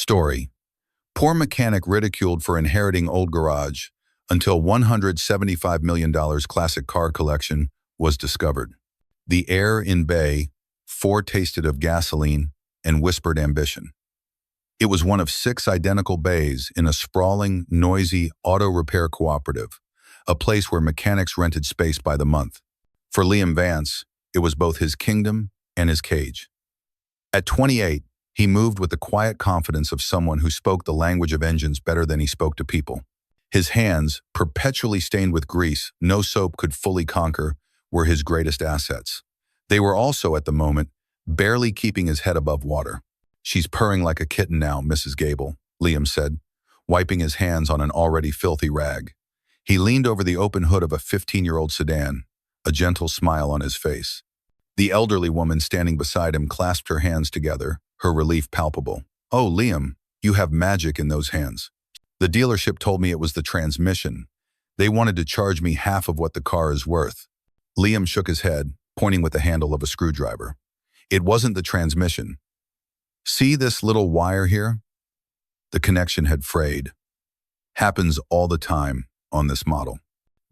Story. Poor mechanic ridiculed for inheriting old garage until $175 million classic car collection was discovered. The air in bay foretasted of gasoline and whispered ambition. It was one of 6 identical bays in a sprawling, noisy auto repair cooperative, a place where mechanics rented space by the month. For Liam Vance, it was both his kingdom and his cage. At 28, he moved with the quiet confidence of someone who spoke the language of engines better than he spoke to people. His hands, perpetually stained with grease no soap could fully conquer, were his greatest assets. They were also, at the moment, barely keeping his head above water. "She's purring like a kitten now, Mrs. Gable," Liam said, wiping his hands on an already filthy rag. He leaned over the open hood of a 15-year-old sedan, a gentle smile on his face. The elderly woman standing beside him clasped her hands together, her relief palpable. "Oh, Liam, you have magic in those hands. The dealership told me it was the transmission. They wanted to charge me half of what the car is worth." Liam shook his head, pointing with the handle of a screwdriver. "It wasn't the transmission. See this little wire here?" The connection had frayed. Happens all the time on this model.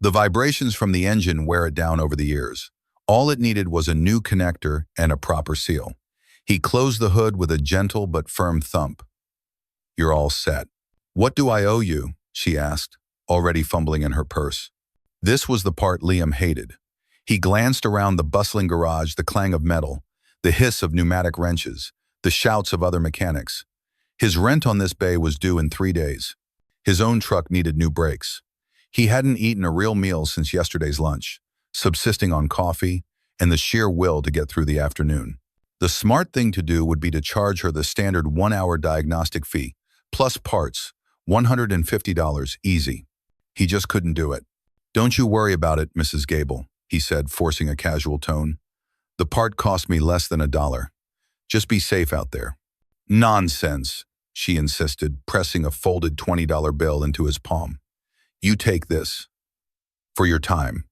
The vibrations from the engine wear it down over the years. All it needed was a new connector and a proper seal. He closed the hood with a gentle but firm thump. "You're all set." "What do I owe you?" she asked, already fumbling in her purse. This was the part Liam hated. He glanced around the bustling garage, the clang of metal, the hiss of pneumatic wrenches, the shouts of other mechanics. His rent on this bay was due in 3 days. His own truck needed new brakes. He hadn't eaten a real meal since yesterday's lunch, subsisting on coffee and the sheer will to get through the afternoon. The smart thing to do would be to charge her the standard 1-hour diagnostic fee, plus parts, $150 easy. He just couldn't do it. "Don't you worry about it, Mrs. Gable," he said, forcing a casual tone. "The part cost me less than $1. Just be safe out there." "Nonsense," she insisted, pressing a folded $20 bill into his palm. "You take this. For your time.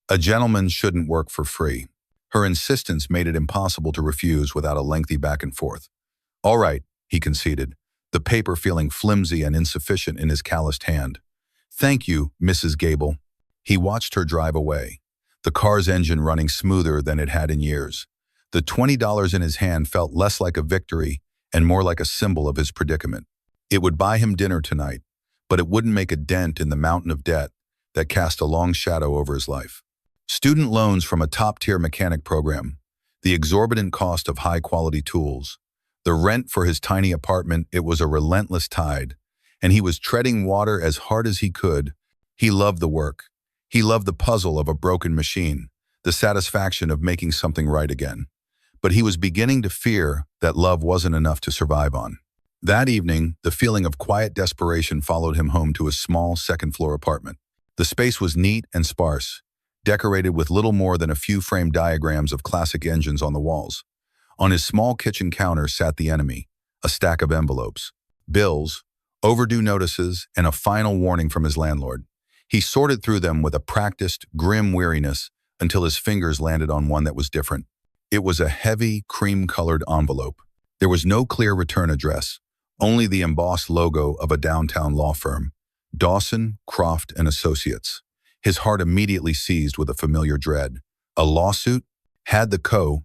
A gentleman shouldn't work for free." Her insistence made it impossible to refuse without a lengthy back and forth. "All right," he conceded, the paper feeling flimsy and insufficient in his calloused hand. "Thank you, Mrs. Gable." He watched her drive away, the car's engine running smoother than it had in years. The $20 in his hand felt less like a victory and more like a symbol of his predicament. It would buy him dinner tonight, but it wouldn't make a dent in the mountain of debt that cast a long shadow over his life. Student loans from a top-tier mechanic program, the exorbitant cost of high-quality tools, the rent for his tiny apartment, it was a relentless tide, and he was treading water as hard as he could. He loved the work. He loved the puzzle of a broken machine, the satisfaction of making something right again. But he was beginning to fear that love wasn't enough to survive on. That evening, the feeling of quiet desperation followed him home to his small second-floor apartment. The space was neat and sparse, decorated with little more than a few framed diagrams of classic engines on the walls. On his small kitchen counter sat the enemy, a stack of envelopes, bills, overdue notices, and a final warning from his landlord. He sorted through them with a practiced, grim weariness until his fingers landed on one that was different. It was a heavy, cream-colored envelope. There was no clear return address, only the embossed logo of a downtown law firm, Dawson, Croft & Associates. His heart immediately seized with a familiar dread. A lawsuit? Had the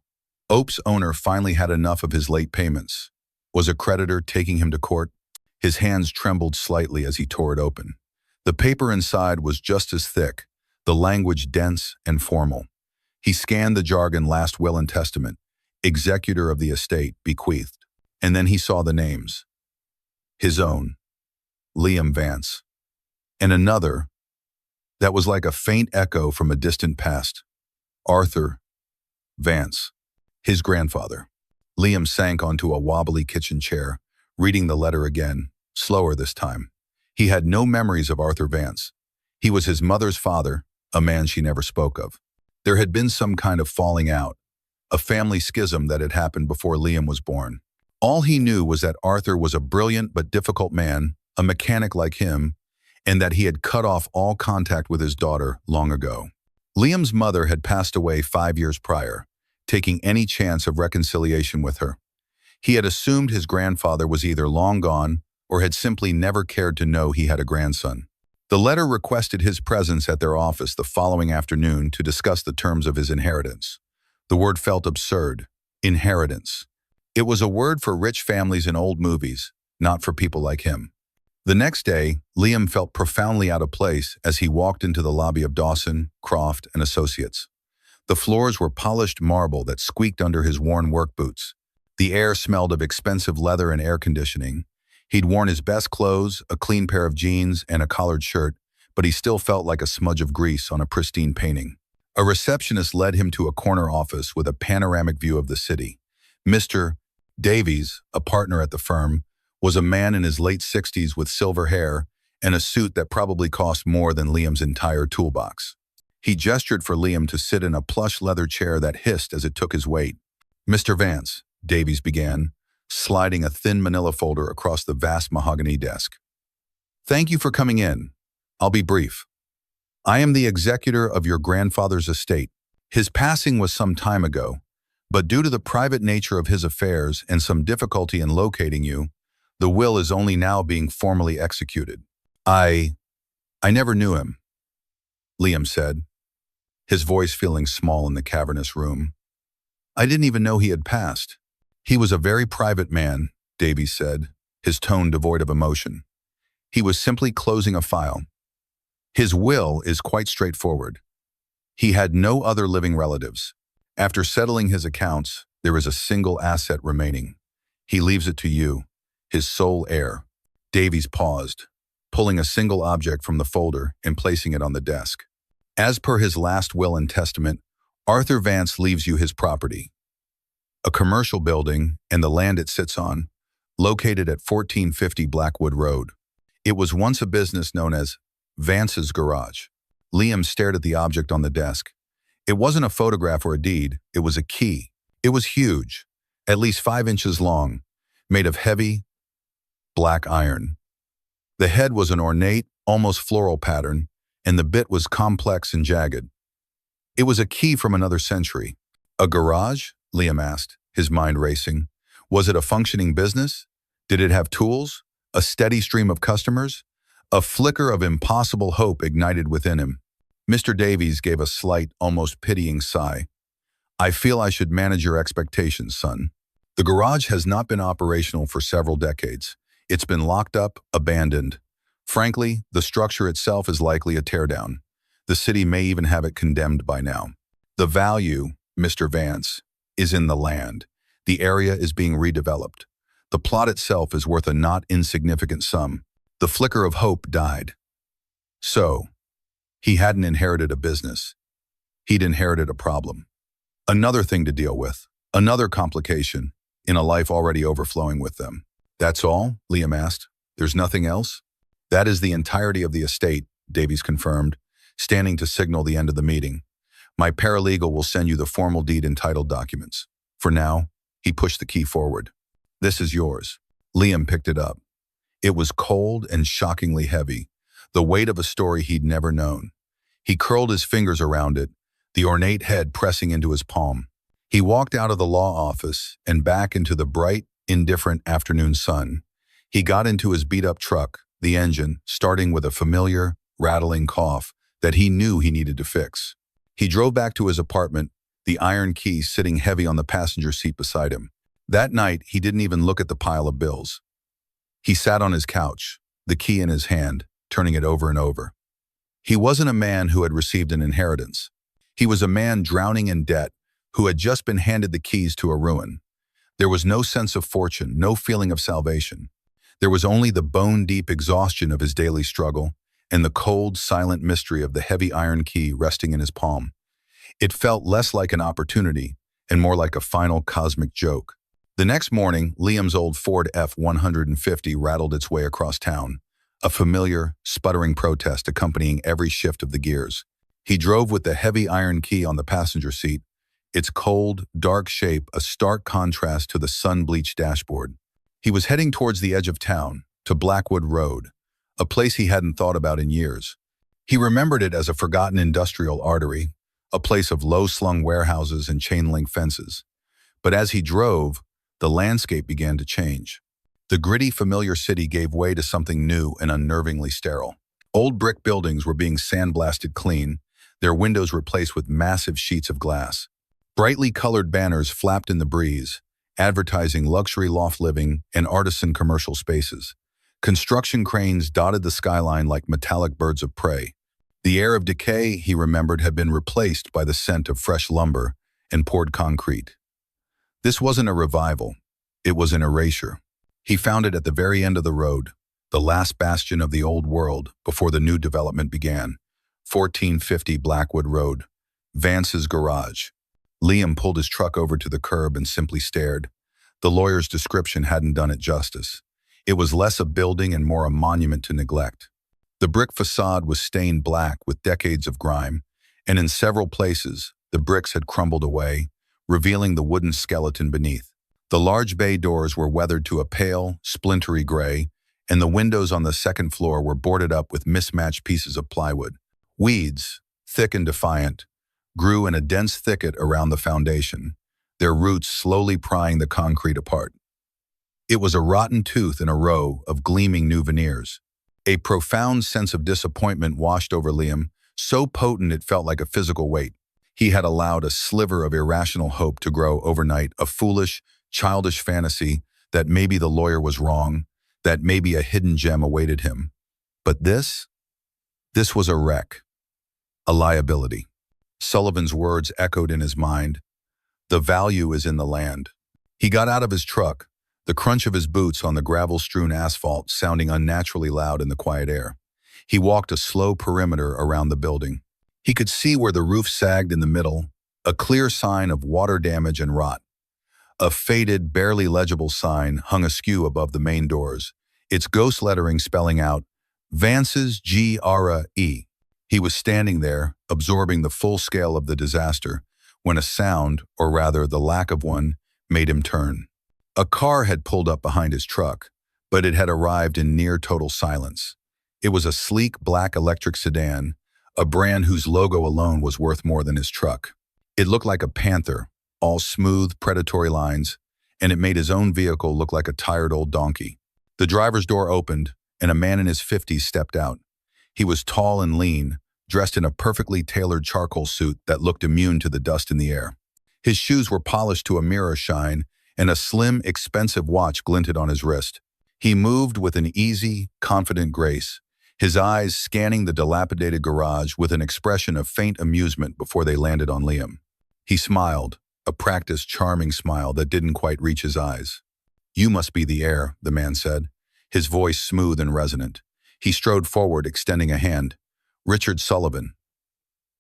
Ope's owner finally had enough of his late payments? Was a creditor taking him to court? His hands trembled slightly as he tore it open. The paper inside was just as thick, the language dense and formal. He scanned the jargon last will and testament, executor of the estate, bequeathed. And then he saw the names. His own, Liam Vance. And another that was like a faint echo from a distant past. Arthur Vance, his grandfather. Liam sank onto a wobbly kitchen chair, reading the letter again, slower this time. He had no memories of Arthur Vance. He was his mother's father, a man she never spoke of. There had been some kind of falling out, a family schism that had happened before Liam was born. All he knew was that Arthur was a brilliant but difficult man, a mechanic like him, and that he had cut off all contact with his daughter long ago. Liam's mother had passed away 5 years prior, taking any chance of reconciliation with her. He had assumed his grandfather was either long gone or had simply never cared to know he had a grandson. The letter requested his presence at their office the following afternoon to discuss the terms of his inheritance. The word felt absurd. Inheritance. It was a word for rich families in old movies, not for people like him. The next day, Liam felt profoundly out of place as he walked into the lobby of Dawson, Croft, and Associates. The floors were polished marble that squeaked under his worn work boots. The air smelled of expensive leather and air conditioning. He'd worn his best clothes, a clean pair of jeans, and a collared shirt, but he still felt like a smudge of grease on a pristine painting. A receptionist led him to a corner office with a panoramic view of the city. Mr. Davies, a partner at the firm, was a man in his late 60s with silver hair and a suit that probably cost more than Liam's entire toolbox. He gestured for Liam to sit in a plush leather chair that hissed as it took his weight. "Mr. Vance," Davies began, sliding a thin manila folder across the vast mahogany desk. "Thank you for coming in. I'll be brief. I am the executor of your grandfather's estate. His passing was some time ago, but due to the private nature of his affairs and some difficulty in locating you, the will is only now being formally executed." I never knew him," Liam said, his voice feeling small in the cavernous room. "I didn't even know he had passed." "He was a very private man," Davies said, his tone devoid of emotion. "He was simply closing a file. His will is quite straightforward. He had no other living relatives. After settling his accounts, there is a single asset remaining. He leaves it to you, his sole heir." Davies paused, pulling a single object from the folder and placing it on the desk. "As per his last will and testament, Arthur Vance leaves you his property, a commercial building and the land it sits on, located at 1450 Blackwood Road. It was once a business known as Vance's Garage." Liam stared at the object on the desk. It wasn't a photograph or a deed, it was a key. It was huge, at least 5 inches long, made of heavy, black iron. The head was an ornate, almost floral pattern, and the bit was complex and jagged. It was a key from another century. "A garage?" Liam asked, his mind racing. "Was it a functioning business? Did it have tools? A steady stream of customers?" A flicker of impossible hope ignited within him. Mr. Davies gave a slight, almost pitying sigh. "I feel I should manage your expectations, son. The garage has not been operational for several decades. It's been locked up, abandoned. Frankly, the structure itself is likely a teardown. The city may even have it condemned by now. The value, Mr. Vance, is in the land. The area is being redeveloped. The plot itself is worth a not insignificant sum." The flicker of hope died. So, he hadn't inherited a business. He'd inherited a problem. Another thing to deal with. Another complication in a life already overflowing with them. "That's all?" Liam asked. "There's nothing else?" "That is the entirety of the estate," Davies confirmed, standing to signal the end of the meeting. "My paralegal will send you the formal deed and title documents. For now," he pushed the key forward. "This is yours." Liam picked it up. It was cold and shockingly heavy, the weight of a story he'd never known. He curled his fingers around it, the ornate head pressing into his palm. He walked out of the law office and back into the bright, indifferent afternoon sun. He got into his beat-up truck, the engine starting with a familiar, rattling cough that he knew he needed to fix. He drove back to his apartment, the iron key sitting heavy on the passenger seat beside him. That night, he didn't even look at the pile of bills. He sat on his couch, the key in his hand, turning it over and over. He wasn't a man who had received an inheritance. He was a man drowning in debt who had just been handed the keys to a ruin. There was no sense of fortune, no feeling of salvation. There was only the bone-deep exhaustion of his daily struggle and the cold, silent mystery of the heavy iron key resting in his palm. It felt less like an opportunity and more like a final cosmic joke. The next morning, Liam's old Ford F-150 rattled its way across town, a familiar, sputtering protest accompanying every shift of the gears. He drove with the heavy iron key on the passenger seat, its cold, dark shape a stark contrast to the sun-bleached dashboard. He was heading towards the edge of town, to Blackwood Road, a place he hadn't thought about in years. He remembered it as a forgotten industrial artery, a place of low-slung warehouses and chain-link fences. But as he drove, the landscape began to change. The gritty, familiar city gave way to something new and unnervingly sterile. Old brick buildings were being sandblasted clean, their windows replaced with massive sheets of glass. Brightly colored banners flapped in the breeze, advertising luxury loft living and artisan commercial spaces. Construction cranes dotted the skyline like metallic birds of prey. The air of decay, he remembered, had been replaced by the scent of fresh lumber and poured concrete. This wasn't a revival, it was an erasure. He found it at the very end of the road, the last bastion of the old world before the new development began. 1450 Blackwood Road, Vance's garage. Liam pulled his truck over to the curb and simply stared. The lawyer's description hadn't done it justice. It was less a building and more a monument to neglect. The brick facade was stained black with decades of grime, and in several places, the bricks had crumbled away, revealing the wooden skeleton beneath. The large bay doors were weathered to a pale, splintery gray, and the windows on the second floor were boarded up with mismatched pieces of plywood. Weeds, thick and defiant, grew in a dense thicket around the foundation, their roots slowly prying the concrete apart. It was a rotten tooth in a row of gleaming new veneers. A profound sense of disappointment washed over Liam, so potent it felt like a physical weight. He had allowed a sliver of irrational hope to grow overnight, a foolish, childish fantasy that maybe the lawyer was wrong, that maybe a hidden gem awaited him. But this was a wreck, a liability. Sullivan's words echoed in his mind. The value is in the land. He got out of his truck, the crunch of his boots on the gravel-strewn asphalt sounding unnaturally loud in the quiet air. He walked a slow perimeter around the building. He could see where the roof sagged in the middle, a clear sign of water damage and rot. A faded, barely legible sign hung askew above the main doors, its ghost lettering spelling out, Vance's G-R-E. He was standing there, absorbing the full scale of the disaster, when a sound, or rather the lack of one, made him turn. A car had pulled up behind his truck, but it had arrived in near total silence. It was a sleek black electric sedan, a brand whose logo alone was worth more than his truck. It looked like a panther, all smooth, predatory lines, and it made his own vehicle look like a tired old donkey. The driver's door opened, and a man in his 50s stepped out. He was tall and lean, dressed in a perfectly tailored charcoal suit that looked immune to the dust in the air. His shoes were polished to a mirror shine, and a slim, expensive watch glinted on his wrist. He moved with an easy, confident grace, his eyes scanning the dilapidated garage with an expression of faint amusement before they landed on Liam. He smiled, a practiced, charming smile that didn't quite reach his eyes. "You must be the heir," the man said, his voice smooth and resonant. He strode forward, extending a hand. "Richard Sullivan.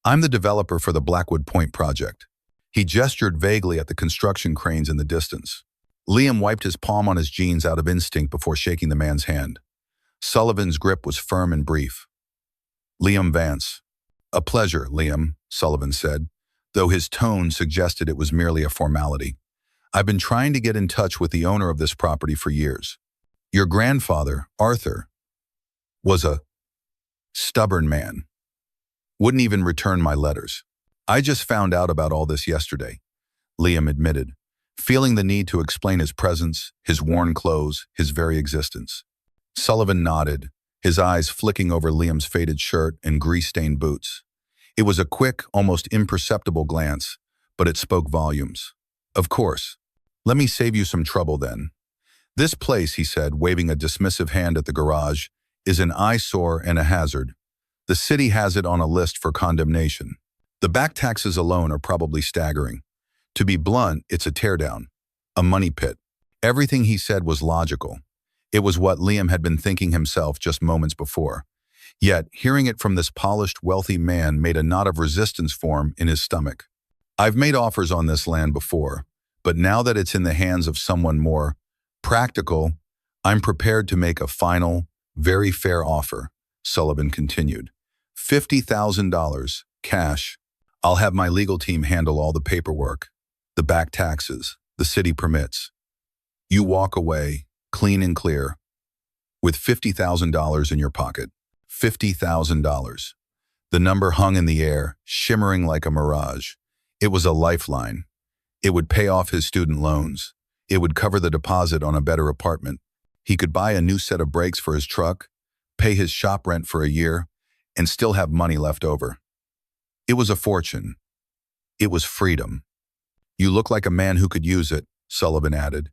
I'm the developer for the Blackwood Point project." He gestured vaguely at the construction cranes in the distance. Liam wiped his palm on his jeans out of instinct before shaking the man's hand. Sullivan's grip was firm and brief. "Liam Vance." "A pleasure, Liam," Sullivan said, though his tone suggested it was merely a formality. "I've been trying to get in touch with the owner of this property for years. Your grandfather, Arthur, was a stubborn man. Wouldn't even return my letters. I just found out about all this yesterday," Liam admitted, feeling the need to explain his presence, his worn clothes, his very existence. Sullivan nodded, his eyes flicking over Liam's faded shirt and grease-stained boots. It was a quick, almost imperceptible glance, but it spoke volumes. "Of course. Let me save you some trouble then. This place," he said, waving a dismissive hand at the garage, "is an eyesore and a hazard. The city has it on a list for condemnation. The back taxes alone are probably staggering. To be blunt, it's a teardown, a money pit." Everything he said was logical. It was what Liam had been thinking himself just moments before. Yet, hearing it from this polished, wealthy man made a knot of resistance form in his stomach. "I've made offers on this land before, but now that it's in the hands of someone more practical, I'm prepared to make a final, very fair offer," Sullivan continued. $50,000, cash. I'll have my legal team handle all the paperwork, the back taxes, the city permits. You walk away, clean and clear, with $50,000 in your pocket. $50,000. The number hung in the air, shimmering like a mirage. It was a lifeline. It would pay off his student loans. It would cover the deposit on a better apartment. He could buy a new set of brakes for his truck, pay his shop rent for a year, and still have money left over. It was a fortune. It was freedom. "You look like a man who could use it," Sullivan added,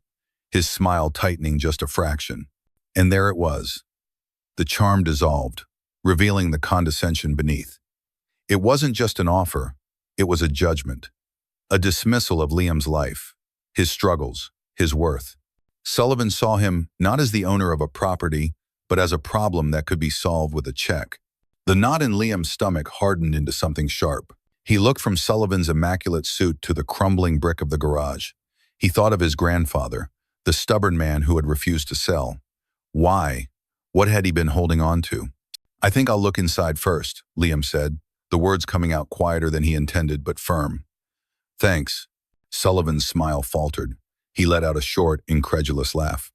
his smile tightening just a fraction. And there it was. The charm dissolved, revealing the condescension beneath. It wasn't just an offer, it was a judgment. A dismissal of Liam's life, his struggles, his worth. Sullivan saw him not as the owner of a property, but as a problem that could be solved with a check. The knot in Liam's stomach hardened into something sharp. He looked from Sullivan's immaculate suit to the crumbling brick of the garage. He thought of his grandfather, the stubborn man who had refused to sell. Why? What had he been holding on to? "I think I'll look inside first," Liam said, the words coming out quieter than he intended, but firm. "Thanks." Sullivan's smile faltered. He let out a short, incredulous laugh.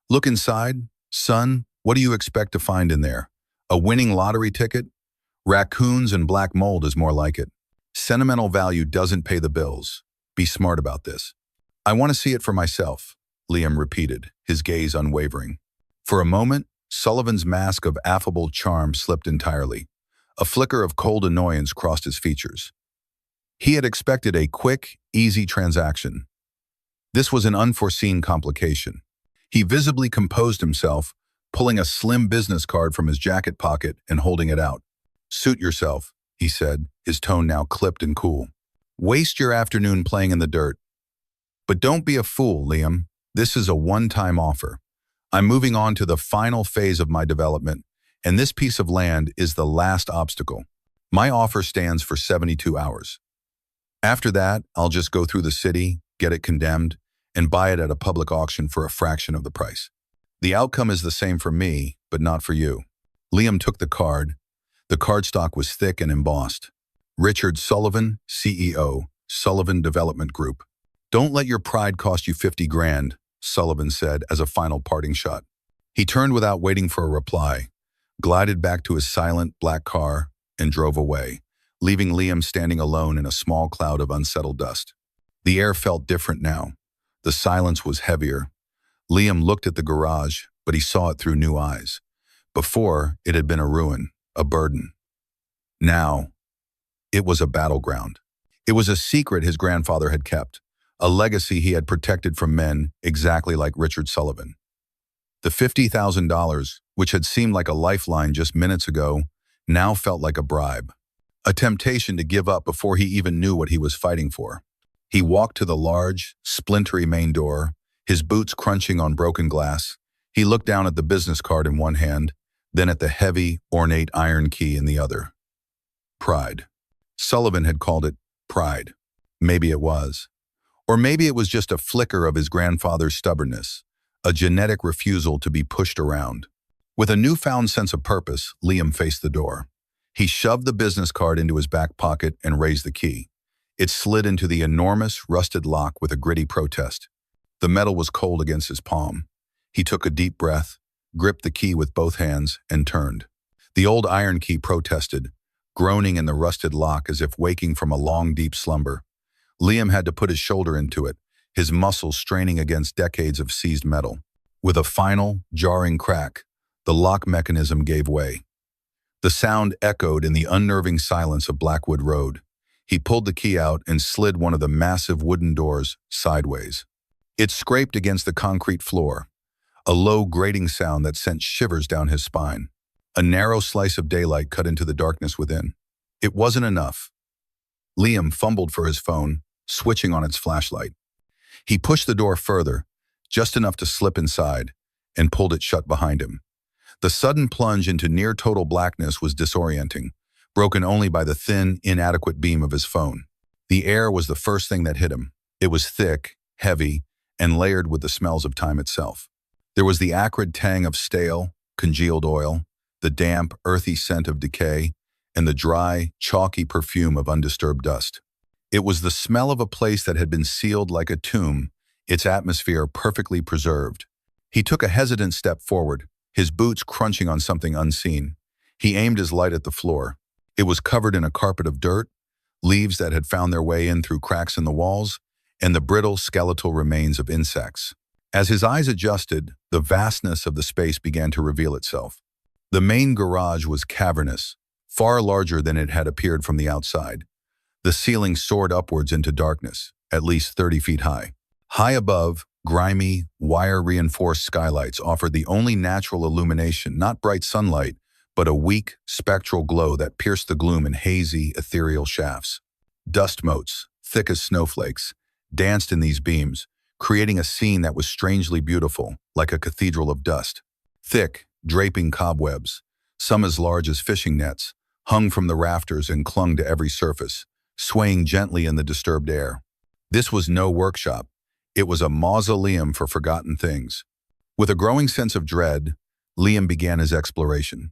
"Look inside? Son, what do you expect to find in there? A winning lottery ticket? Raccoons and black mold is more like it. Sentimental value doesn't pay the bills. Be smart about this." "I want to see it for myself," Liam repeated, his gaze unwavering. For a moment, Sullivan's mask of affable charm slipped entirely. A flicker of cold annoyance crossed his features. He had expected a quick, easy transaction. This was an unforeseen complication. He visibly composed himself, pulling a slim business card from his jacket pocket and holding it out. "Suit yourself," he said, his tone now clipped and cool. "Waste your afternoon playing in the dirt. But don't be a fool, Liam. This is a one-time offer. I'm moving on to the final phase of my development, and this piece of land is the last obstacle. My offer stands for 72 hours. After that, I'll just go through the city, get it condemned, and buy it at a public auction for a fraction of the price. The outcome is the same for me, but not for you." Liam took the card. The cardstock was thick and embossed. "Richard Sullivan, CEO, Sullivan Development Group." "Don't let your pride cost you 50 grand, Sullivan said as a final parting shot. He turned without waiting for a reply, glided back to his silent black car, and drove away, leaving Liam standing alone in a small cloud of unsettled dust. The air felt different now. The silence was heavier. Liam looked at the garage, but he saw it through new eyes. Before, it had been a ruin, a burden. Now, it was a battleground. It was a secret his grandfather had kept, a legacy he had protected from men exactly like Richard Sullivan. The $50,000, which had seemed like a lifeline just minutes ago, now felt like a bribe, a temptation to give up before he even knew what he was fighting for. He walked to the large, splintery main door, his boots crunching on broken glass. He looked down at the business card in one hand, then at the heavy, ornate iron key in the other. Pride. Sullivan had called it pride. Maybe it was. Or maybe it was just a flicker of his grandfather's stubbornness, a genetic refusal to be pushed around. With a newfound sense of purpose, Liam faced the door. He shoved the business card into his back pocket and raised the key. It slid into the enormous, rusted lock with a gritty protest. The metal was cold against his palm. He took a deep breath, gripped the key with both hands, and turned. The old iron key protested, groaning in the rusted lock as if waking from a long, deep slumber. Liam had to put his shoulder into it, his muscles straining against decades of seized metal. With a final, jarring crack, the lock mechanism gave way. The sound echoed in the unnerving silence of Blackwood Road. He pulled the key out and slid one of the massive wooden doors sideways. It scraped against the concrete floor, a low grating sound that sent shivers down his spine. A narrow slice of daylight cut into the darkness within. It wasn't enough. Liam fumbled for his phone, switching on its flashlight. He pushed the door further, just enough to slip inside, and pulled it shut behind him. The sudden plunge into near-total blackness was disorienting, broken only by the thin, inadequate beam of his phone. The air was the first thing that hit him. It was thick, heavy, and layered with the smells of time itself. There was the acrid tang of stale, congealed oil, the damp, earthy scent of decay, and the dry, chalky perfume of undisturbed dust. It was the smell of a place that had been sealed like a tomb, its atmosphere perfectly preserved. He took a hesitant step forward, his boots crunching on something unseen. He aimed his light at the floor. It was covered in a carpet of dirt, leaves that had found their way in through cracks in the walls, and the brittle skeletal remains of insects. As his eyes adjusted, the vastness of the space began to reveal itself. The main garage was cavernous, far larger than it had appeared from the outside. The ceiling soared upwards into darkness, at least 30 feet high. High above, grimy, wire-reinforced skylights offered the only natural illumination, not bright sunlight, but a weak, spectral glow that pierced the gloom in hazy, ethereal shafts. Dust motes, thick as snowflakes, danced in these beams, creating a scene that was strangely beautiful, like a cathedral of dust. Thick, draping cobwebs, some as large as fishing nets, hung from the rafters and clung to every surface, swaying gently in the disturbed air. This was no workshop. It was a mausoleum for forgotten things. With a growing sense of dread, Liam began his exploration.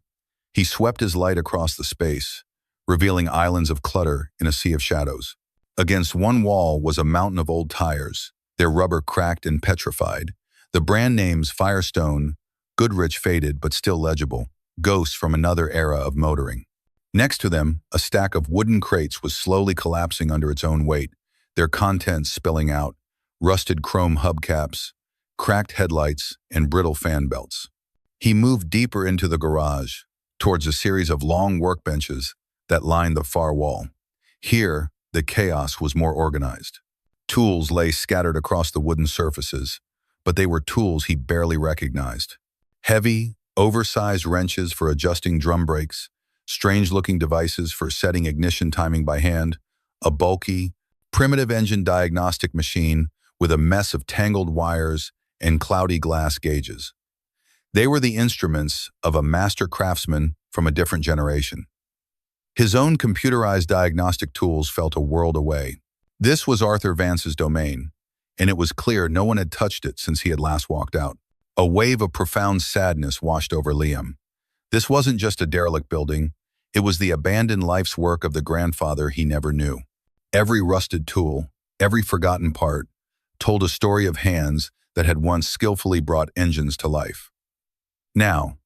He swept his light across the space, revealing islands of clutter in a sea of shadows. Against one wall was a mountain of old tires, their rubber cracked and petrified. The brand names Firestone, Goodrich faded but still legible, ghosts from another era of motoring. Next to them, a stack of wooden crates was slowly collapsing under its own weight, their contents spilling out, rusted chrome hubcaps, cracked headlights, and brittle fan belts. He moved deeper into the garage, towards a series of long workbenches that lined the far wall. Here, the chaos was more organized. Tools lay scattered across the wooden surfaces, but they were tools he barely recognized. Heavy, oversized wrenches for adjusting drum brakes, strange-looking devices for setting ignition timing by hand, a bulky, primitive engine diagnostic machine with a mess of tangled wires and cloudy glass gauges. They were the instruments of a master craftsman from a different generation. His own computerized diagnostic tools felt a world away. This was Arthur Vance's domain, and it was clear no one had touched it since he had last walked out. A wave of profound sadness washed over Liam. This wasn't just a derelict building, it was the abandoned life's work of the grandfather he never knew. Every rusted tool, every forgotten part, told a story of hands that had once skillfully brought engines to life. Now,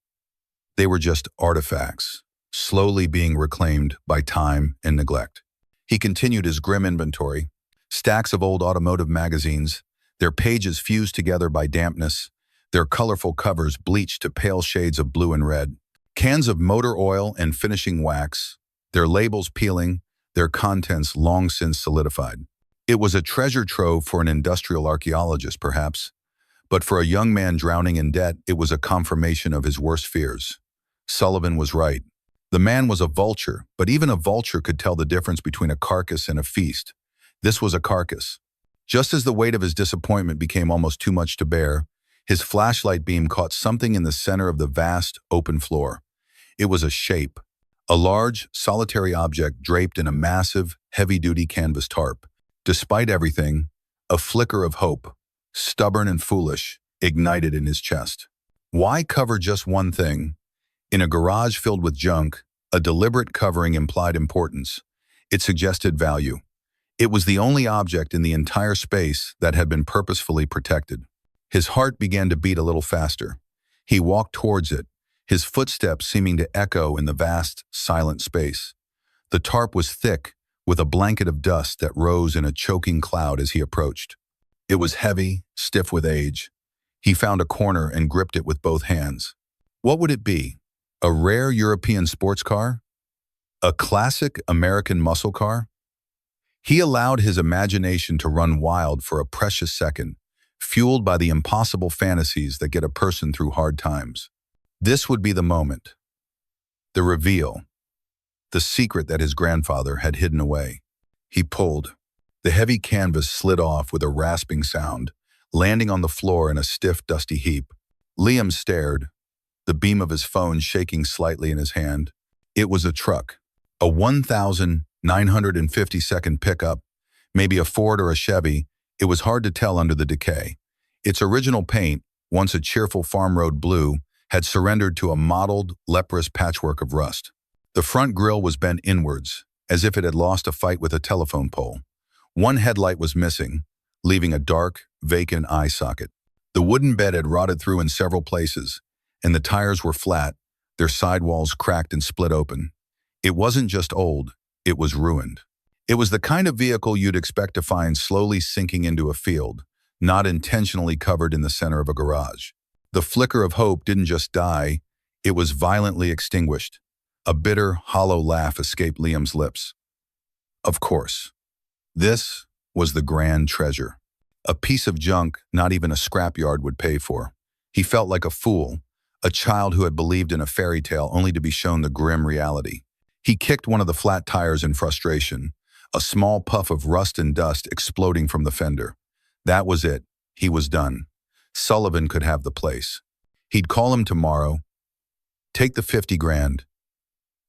they were just artifacts, slowly being reclaimed by time and neglect. He continued his grim inventory, stacks of old automotive magazines, their pages fused together by dampness, their colorful covers bleached to pale shades of blue and red, cans of motor oil and finishing wax, their labels peeling, their contents long since solidified. It was a treasure trove for an industrial archaeologist, perhaps, but for a young man drowning in debt, it was a confirmation of his worst fears. Sullivan was right. The man was a vulture, but even a vulture could tell the difference between a carcass and a feast. This was a carcass. Just as the weight of his disappointment became almost too much to bear, his flashlight beam caught something in the center of the vast, open floor. It was a shape, a large, solitary object draped in a massive, heavy-duty canvas tarp. Despite everything, a flicker of hope, stubborn and foolish, ignited in his chest. Why cover just one thing? In a garage filled with junk, a deliberate covering implied importance. It suggested value. It was the only object in the entire space that had been purposefully protected. His heart began to beat a little faster. He walked towards it, his footsteps seeming to echo in the vast, silent space. The tarp was thick, with a blanket of dust that rose in a choking cloud as he approached. It was heavy, stiff with age. He found a corner and gripped it with both hands. What would it be? A rare European sports car? A classic American muscle car? He allowed his imagination to run wild for a precious second, fueled by the impossible fantasies that get a person through hard times. This would be the moment. The reveal. The secret that his grandfather had hidden away. He pulled. The heavy canvas slid off with a rasping sound, landing on the floor in a stiff, dusty heap. Liam stared, the beam of his phone shaking slightly in his hand. It was a truck. A 1,950-second pickup, maybe a Ford or a Chevy. It was hard to tell under the decay. Its original paint, once a cheerful farm road blue, had surrendered to a mottled, leprous patchwork of rust. The front grille was bent inwards, as if it had lost a fight with a telephone pole. One headlight was missing, leaving a dark, vacant eye socket. The wooden bed had rotted through in several places, and the tires were flat, their sidewalls cracked and split open. It wasn't just old, it was ruined. It was the kind of vehicle you'd expect to find slowly sinking into a field, not intentionally covered in the center of a garage. The flicker of hope didn't just die, it was violently extinguished. A bitter, hollow laugh escaped Liam's lips. Of course. This was the grand treasure. A piece of junk not even a scrapyard would pay for. He felt like a fool, a child who had believed in a fairy tale only to be shown the grim reality. He kicked one of the flat tires in frustration, a small puff of rust and dust exploding from the fender. That was it. He was done. Sullivan could have the place. He'd call him tomorrow, take the 50 grand,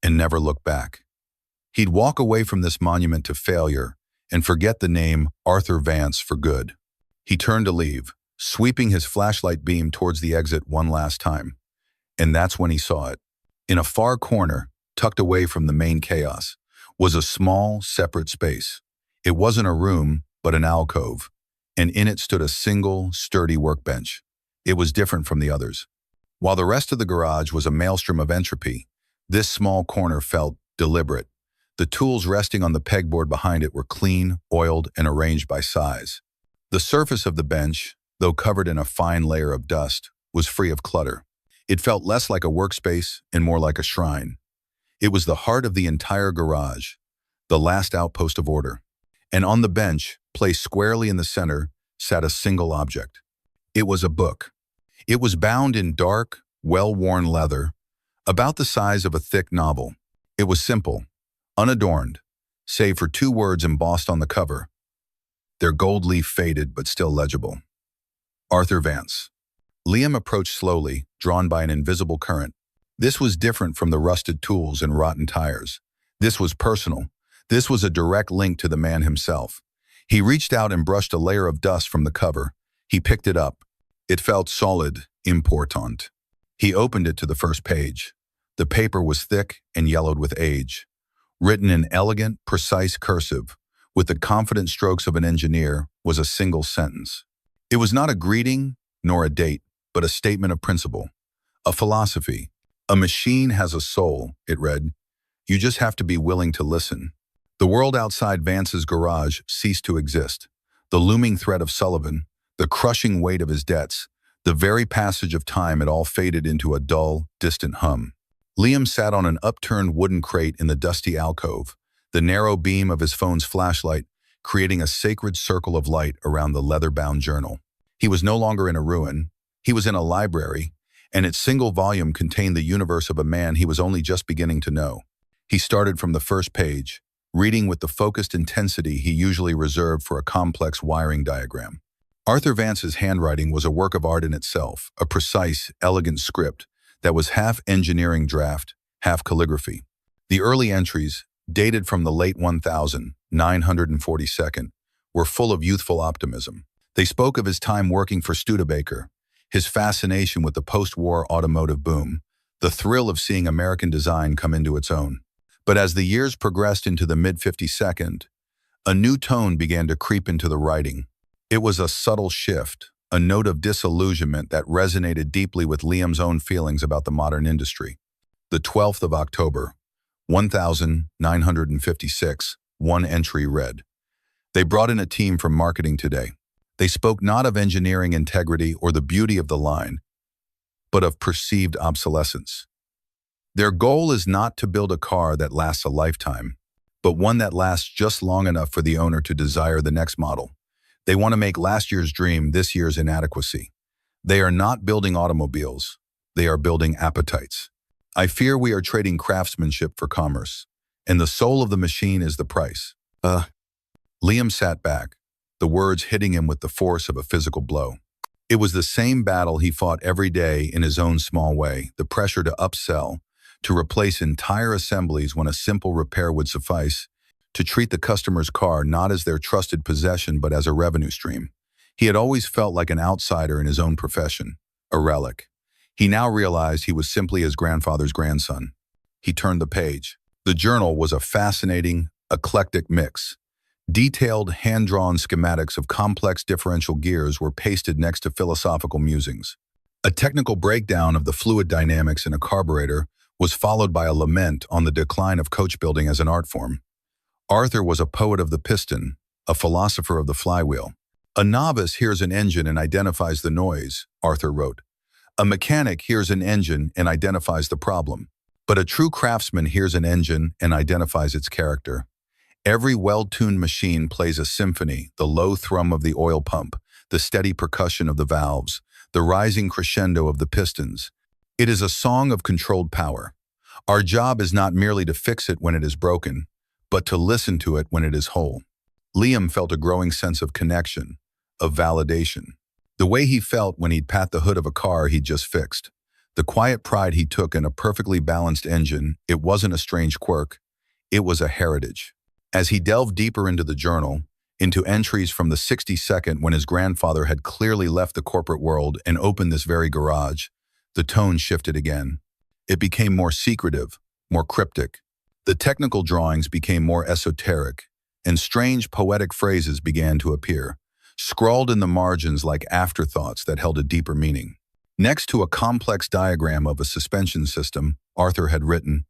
and never look back. He'd walk away from this monument to failure and forget the name Arthur Vance for good. He turned to leave, sweeping his flashlight beam towards the exit one last time. And that's when he saw it. In a far corner, tucked away from the main chaos, was a small, separate space. It wasn't a room, but an alcove, and in it stood a single, sturdy workbench. It was different from the others. While the rest of the garage was a maelstrom of entropy, this small corner felt deliberate. The tools resting on the pegboard behind it were clean, oiled, and arranged by size. The surface of the bench, though covered in a fine layer of dust, was free of clutter. It felt less like a workspace and more like a shrine. It was the heart of the entire garage, the last outpost of order. And on the bench, placed squarely in the center, sat a single object. It was a book. It was bound in dark, well-worn leather, about the size of a thick novel. It was simple, unadorned, save for 2 words embossed on the cover. Their gold leaf faded but still legible. Arthur Vance. Liam approached slowly, drawn by an invisible current. This was different from the rusted tools and rotten tires. This was personal. This was a direct link to the man himself. He reached out and brushed a layer of dust from the cover. He picked it up. It felt solid, important. He opened it to the first page. The paper was thick and yellowed with age. Written in elegant, precise cursive, with the confident strokes of an engineer, was a single sentence. It was not a greeting, nor a date, but a statement of principle. A philosophy. A machine has a soul, it read. You just have to be willing to listen. The world outside Vance's garage ceased to exist. The looming threat of Sullivan, the crushing weight of his debts, the very passage of time, it all faded into a dull, distant hum. Liam sat on an upturned wooden crate in the dusty alcove, the narrow beam of his phone's flashlight creating a sacred circle of light around the leather-bound journal. He was no longer in a ruin. He was in a library, and its single volume contained the universe of a man he was only just beginning to know. He started from the first page, reading with the focused intensity he usually reserved for a complex wiring diagram. Arthur Vance's handwriting was a work of art in itself, a precise, elegant script that was half engineering draft, half calligraphy. The early entries, dated from the late 1942nd, were full of youthful optimism. They spoke of his time working for Studebaker, his fascination with the post-war automotive boom, the thrill of seeing American design come into its own. But as the years progressed into the mid-52nd, a new tone began to creep into the writing. It was a subtle shift, a note of disillusionment that resonated deeply with Liam's own feelings about the modern industry. The 12th of October, 1956, one entry read, "They brought in a team from marketing today. They spoke not of engineering integrity or the beauty of the line, but of perceived obsolescence. Their goal is not to build a car that lasts a lifetime, but one that lasts just long enough for the owner to desire the next model. They want to make last year's dream this year's inadequacy. They are not building automobiles. They are building appetites. I fear we are trading craftsmanship for commerce, and the soul of the machine is the price." Liam sat back, the words hitting him with the force of a physical blow. It was the same battle he fought every day in his own small way, the pressure to upsell, to replace entire assemblies when a simple repair would suffice, to treat the customer's car not as their trusted possession but as a revenue stream. He had always felt like an outsider in his own profession, a relic. He now realized he was simply his grandfather's grandson. He turned the page. The journal was a fascinating, eclectic mix. Detailed, hand-drawn schematics of complex differential gears were pasted next to philosophical musings. A technical breakdown of the fluid dynamics in a carburetor was followed by a lament on the decline of coach building as an art form. Arthur was a poet of the piston, a philosopher of the flywheel. A novice hears an engine and identifies the noise, Arthur wrote. A mechanic hears an engine and identifies the problem. But a true craftsman hears an engine and identifies its character. Every well-tuned machine plays a symphony, the low thrum of the oil pump, the steady percussion of the valves, the rising crescendo of the pistons. It is a song of controlled power. Our job is not merely to fix it when it is broken, but to listen to it when it is whole. Liam felt a growing sense of connection, of validation. The way he felt when he'd pat the hood of a car he'd just fixed. The quiet pride he took in a perfectly balanced engine, it wasn't a strange quirk, it was a heritage. As he delved deeper into the journal, into entries from the 62nd when his grandfather had clearly left the corporate world and opened this very garage, the tone shifted again. It became more secretive, more cryptic. The technical drawings became more esoteric, and strange poetic phrases began to appear, scrawled in the margins like afterthoughts that held a deeper meaning. Next to a complex diagram of a suspension system, Arthur had written,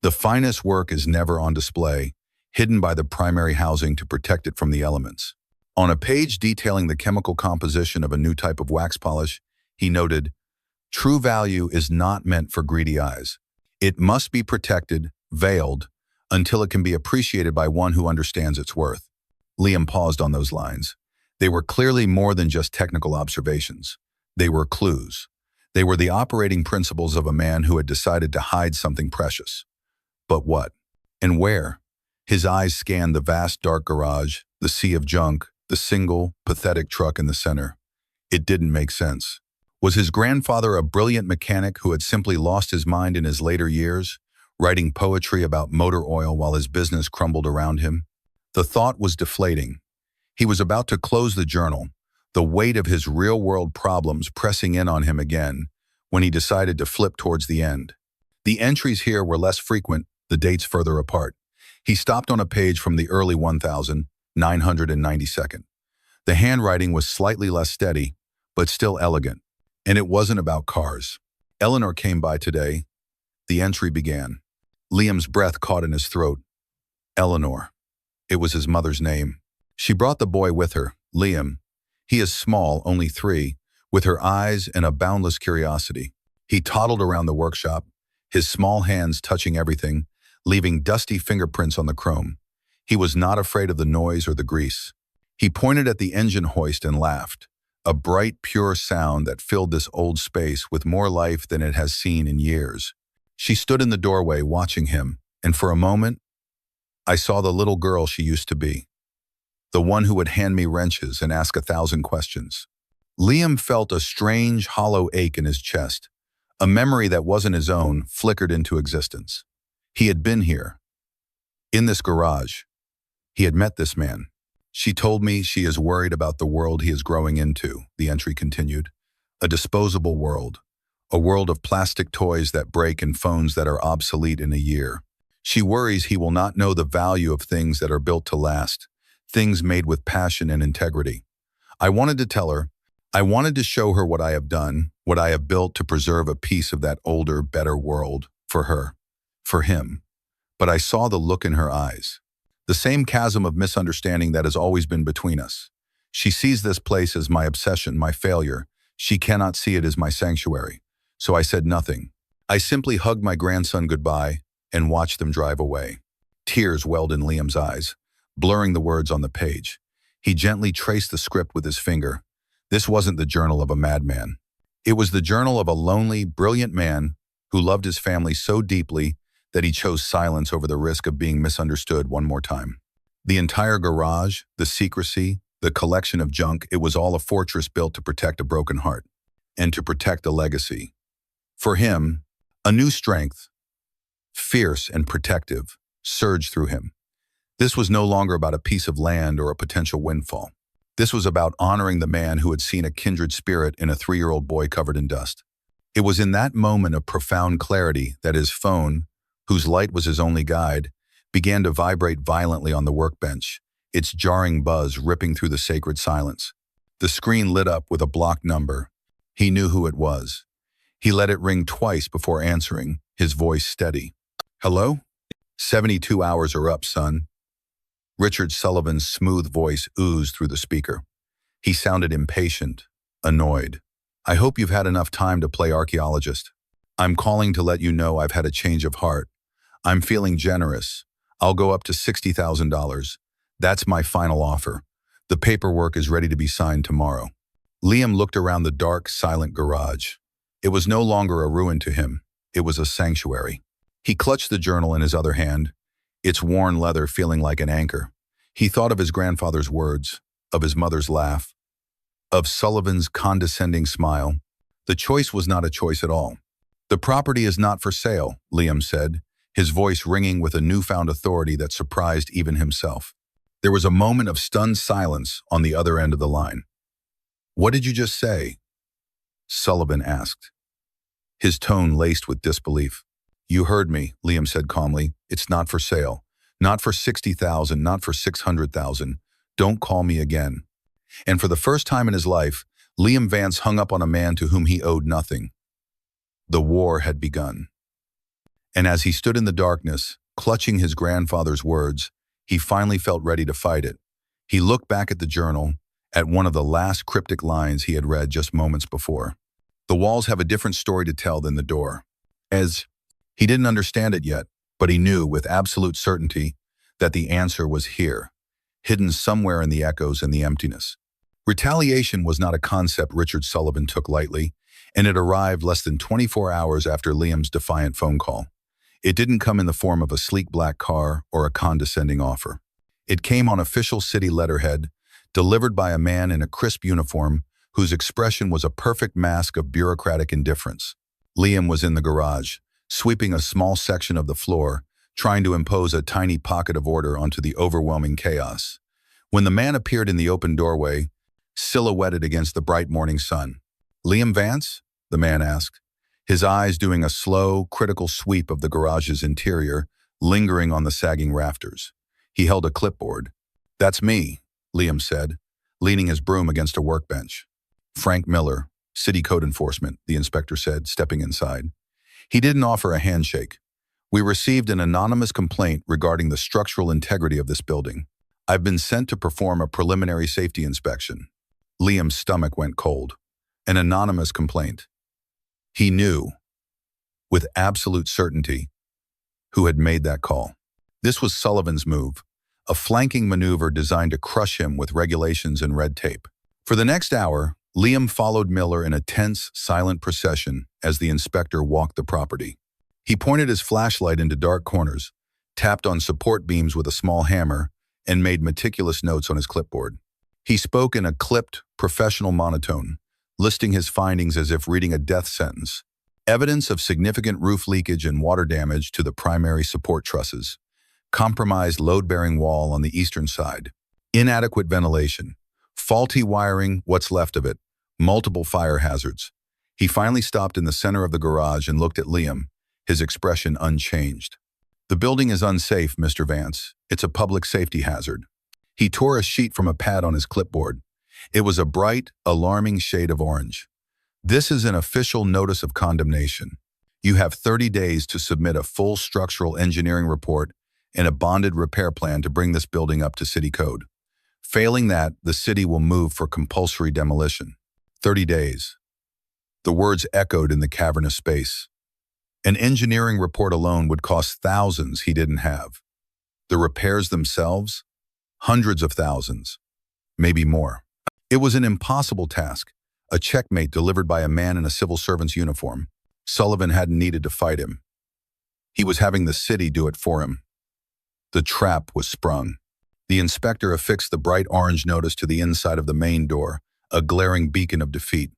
"The finest work is never on display, hidden by the primary housing to protect it from the elements." On a page detailing the chemical composition of a new type of wax polish, he noted, "True value is not meant for greedy eyes. It must be protected, veiled, until it can be appreciated by one who understands its worth." Liam paused on those lines. They were clearly more than just technical observations. They were clues. They were the operating principles of a man who had decided to hide something precious. But what? And where? His eyes scanned the vast dark garage, the sea of junk, the single, pathetic truck in the center. It didn't make sense. Was his grandfather a brilliant mechanic who had simply lost his mind in his later years, writing poetry about motor oil while his business crumbled around him? The thought was deflating. He was about to close the journal, the weight of his real-world problems pressing in on him again, when he decided to flip towards the end. The entries here were less frequent, the dates further apart. He stopped on a page from the early 1992nd. The handwriting was slightly less steady, but still elegant. And it wasn't about cars. "Eleanor came by today." The entry began. Liam's breath caught in his throat. Eleanor. It was his mother's name. She brought the boy with her, Liam. He is small, only 3, with her eyes and a boundless curiosity. He toddled around the workshop, his small hands touching everything, leaving dusty fingerprints on the chrome. He was not afraid of the noise or the grease. He pointed at the engine hoist and laughed, a bright, pure sound that filled this old space with more life than it has seen in years. She stood in the doorway watching him, and for a moment, I saw the little girl she used to be. The one who would hand me wrenches and ask 1,000 questions. Liam felt a strange, hollow ache in his chest. A memory that wasn't his own flickered into existence. He had been here, in this garage. He had met this man. "She told me she is worried about the world he is growing into," the entry continued. "A disposable world. A world of plastic toys that break and phones that are obsolete in a year. She worries he will not know the value of things that are built to last, things made with passion and integrity." I wanted to tell her, I wanted to show her what I have done, what I have built to preserve a piece of that older, better world for her, for him. But I saw the look in her eyes. The same chasm of misunderstanding that has always been between us. She sees this place as my obsession, my failure. She cannot see it as my sanctuary. So I said nothing. I simply hugged my grandson goodbye and watched them drive away. Tears welled in Liam's eyes, blurring the words on the page. He gently traced the script with his finger. This wasn't the journal of a madman. It was the journal of a lonely, brilliant man who loved his family so deeply that he chose silence over the risk of being misunderstood one more time. The entire garage, the secrecy, the collection of junk, it was all a fortress built to protect a broken heart and to protect a legacy. For him, a new strength, fierce and protective, surged through him. This was no longer about a piece of land or a potential windfall. This was about honoring the man who had seen a kindred spirit in a 3-year-old boy covered in dust. It was in that moment of profound clarity that his phone, whose light was his only guide, began to vibrate violently on the workbench, its jarring buzz ripping through the sacred silence. The screen lit up with a blocked number. He knew who it was. He let it ring twice before answering, his voice steady. "Hello? 72 hours are up, son." Richard Sullivan's smooth voice oozed through the speaker. He sounded impatient, annoyed. I hope you've had enough time to play archaeologist. I'm calling to let you know I've had a change of heart. I'm feeling generous. I'll go up to $60,000. That's my final offer. The paperwork is ready to be signed tomorrow. Liam looked around the dark, silent garage. It was no longer a ruin to him. It was a sanctuary. He clutched the journal in his other hand, its worn leather feeling like an anchor. He thought of his grandfather's words, of his mother's laugh, of Sullivan's condescending smile. The choice was not a choice at all. The property is not for sale, Liam said, his voice ringing with a newfound authority that surprised even himself. There was a moment of stunned silence on the other end of the line. What did you just say? Sullivan asked, his tone laced with disbelief. You heard me, Liam said calmly. It's not for sale. Not for $60,000, not for $600,000. Don't call me again. And for the first time in his life, Liam Vance hung up on a man to whom he owed nothing. The war had begun. And as he stood in the darkness, clutching his grandfather's words, he finally felt ready to fight it. He looked back at the journal, at one of the last cryptic lines he had read just moments before. The walls have a different story to tell than the door. As he didn't understand it yet, but he knew with absolute certainty that the answer was here, hidden somewhere in the echoes and the emptiness. Retaliation was not a concept Richard Sullivan took lightly, and it arrived less than 24 hours after Liam's defiant phone call. It didn't come in the form of a sleek black car or a condescending offer. It came on official city letterhead, delivered by a man in a crisp uniform whose expression was a perfect mask of bureaucratic indifference. Liam was in the garage, sweeping a small section of the floor, trying to impose a tiny pocket of order onto the overwhelming chaos. When the man appeared in the open doorway, silhouetted against the bright morning sun. Liam Vance? The man asked, his eyes doing a slow, critical sweep of the garage's interior, lingering on the sagging rafters. He held a clipboard. That's me, Liam said, leaning his broom against a workbench. Frank Miller, City Code Enforcement, the inspector said, stepping inside. He didn't offer a handshake. We received an anonymous complaint regarding the structural integrity of this building. I've been sent to perform a preliminary safety inspection. Liam's stomach went cold. An anonymous complaint. He knew, with absolute certainty, who had made that call. This was Sullivan's move, a flanking maneuver designed to crush him with regulations and red tape. For the next hour, Liam followed Miller in a tense, silent procession as the inspector walked the property. He pointed his flashlight into dark corners, tapped on support beams with a small hammer, and made meticulous notes on his clipboard. He spoke in a clipped, professional monotone, listing his findings as if reading a death sentence. Evidence of significant roof leakage and water damage to the primary support trusses. Compromised load-bearing wall on the eastern side. Inadequate ventilation. Faulty wiring, what's left of it. Multiple fire hazards. He finally stopped in the center of the garage and looked at Liam, his expression unchanged. The building is unsafe, Mr. Vance. It's a public safety hazard. He tore a sheet from a pad on his clipboard. It was a bright, alarming shade of orange. This is an official notice of condemnation. You have 30 days to submit a full structural engineering report and a bonded repair plan to bring this building up to city code. Failing that, the city will move for compulsory demolition. 30 days. The words echoed in the cavernous space. An engineering report alone would cost thousands he didn't have. The repairs themselves? Hundreds of thousands. Maybe more. It was an impossible task, a checkmate delivered by a man in a civil servant's uniform. Sullivan hadn't needed to fight him. He was having the city do it for him. The trap was sprung. The inspector affixed the bright orange notice to the inside of the main door, a glaring beacon of defeat.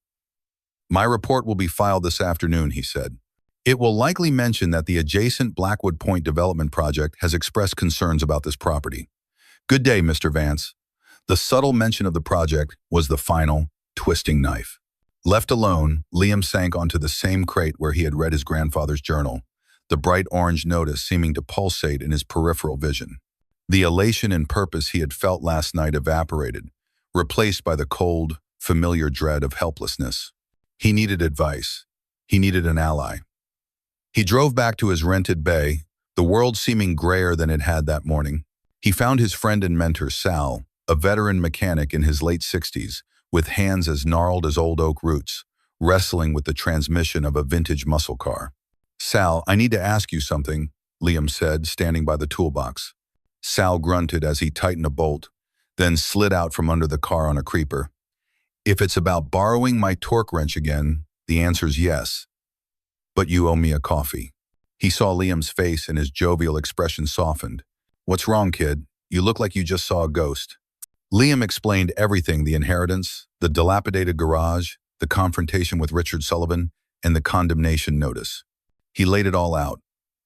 My report will be filed this afternoon, he said. It will likely mention that the adjacent Blackwood Point development project has expressed concerns about this property. Good day, Mr. Vance. The subtle mention of the project was the final, twisting knife. Left alone, Liam sank onto the same crate where he had read his grandfather's journal, the bright orange notice seeming to pulsate in his peripheral vision. The elation and purpose he had felt last night evaporated, replaced by the cold, familiar dread of helplessness. He needed advice. He needed an ally. He drove back to his rented bay, the world seeming grayer than it had that morning. He found his friend and mentor, Sal, a veteran mechanic in his late 60s, with hands as gnarled as old oak roots, wrestling with the transmission of a vintage muscle car. "Sal, I need to ask you something," Liam said, standing by the toolbox. Sal grunted as he tightened a bolt, then slid out from under the car on a creeper. "If it's about borrowing my torque wrench again, the answer's yes. But you owe me a coffee." He saw Liam's face and his jovial expression softened. "What's wrong, kid? You look like you just saw a ghost." Liam explained everything: the inheritance, the dilapidated garage, the confrontation with Richard Sullivan, and the condemnation notice. He laid it all out,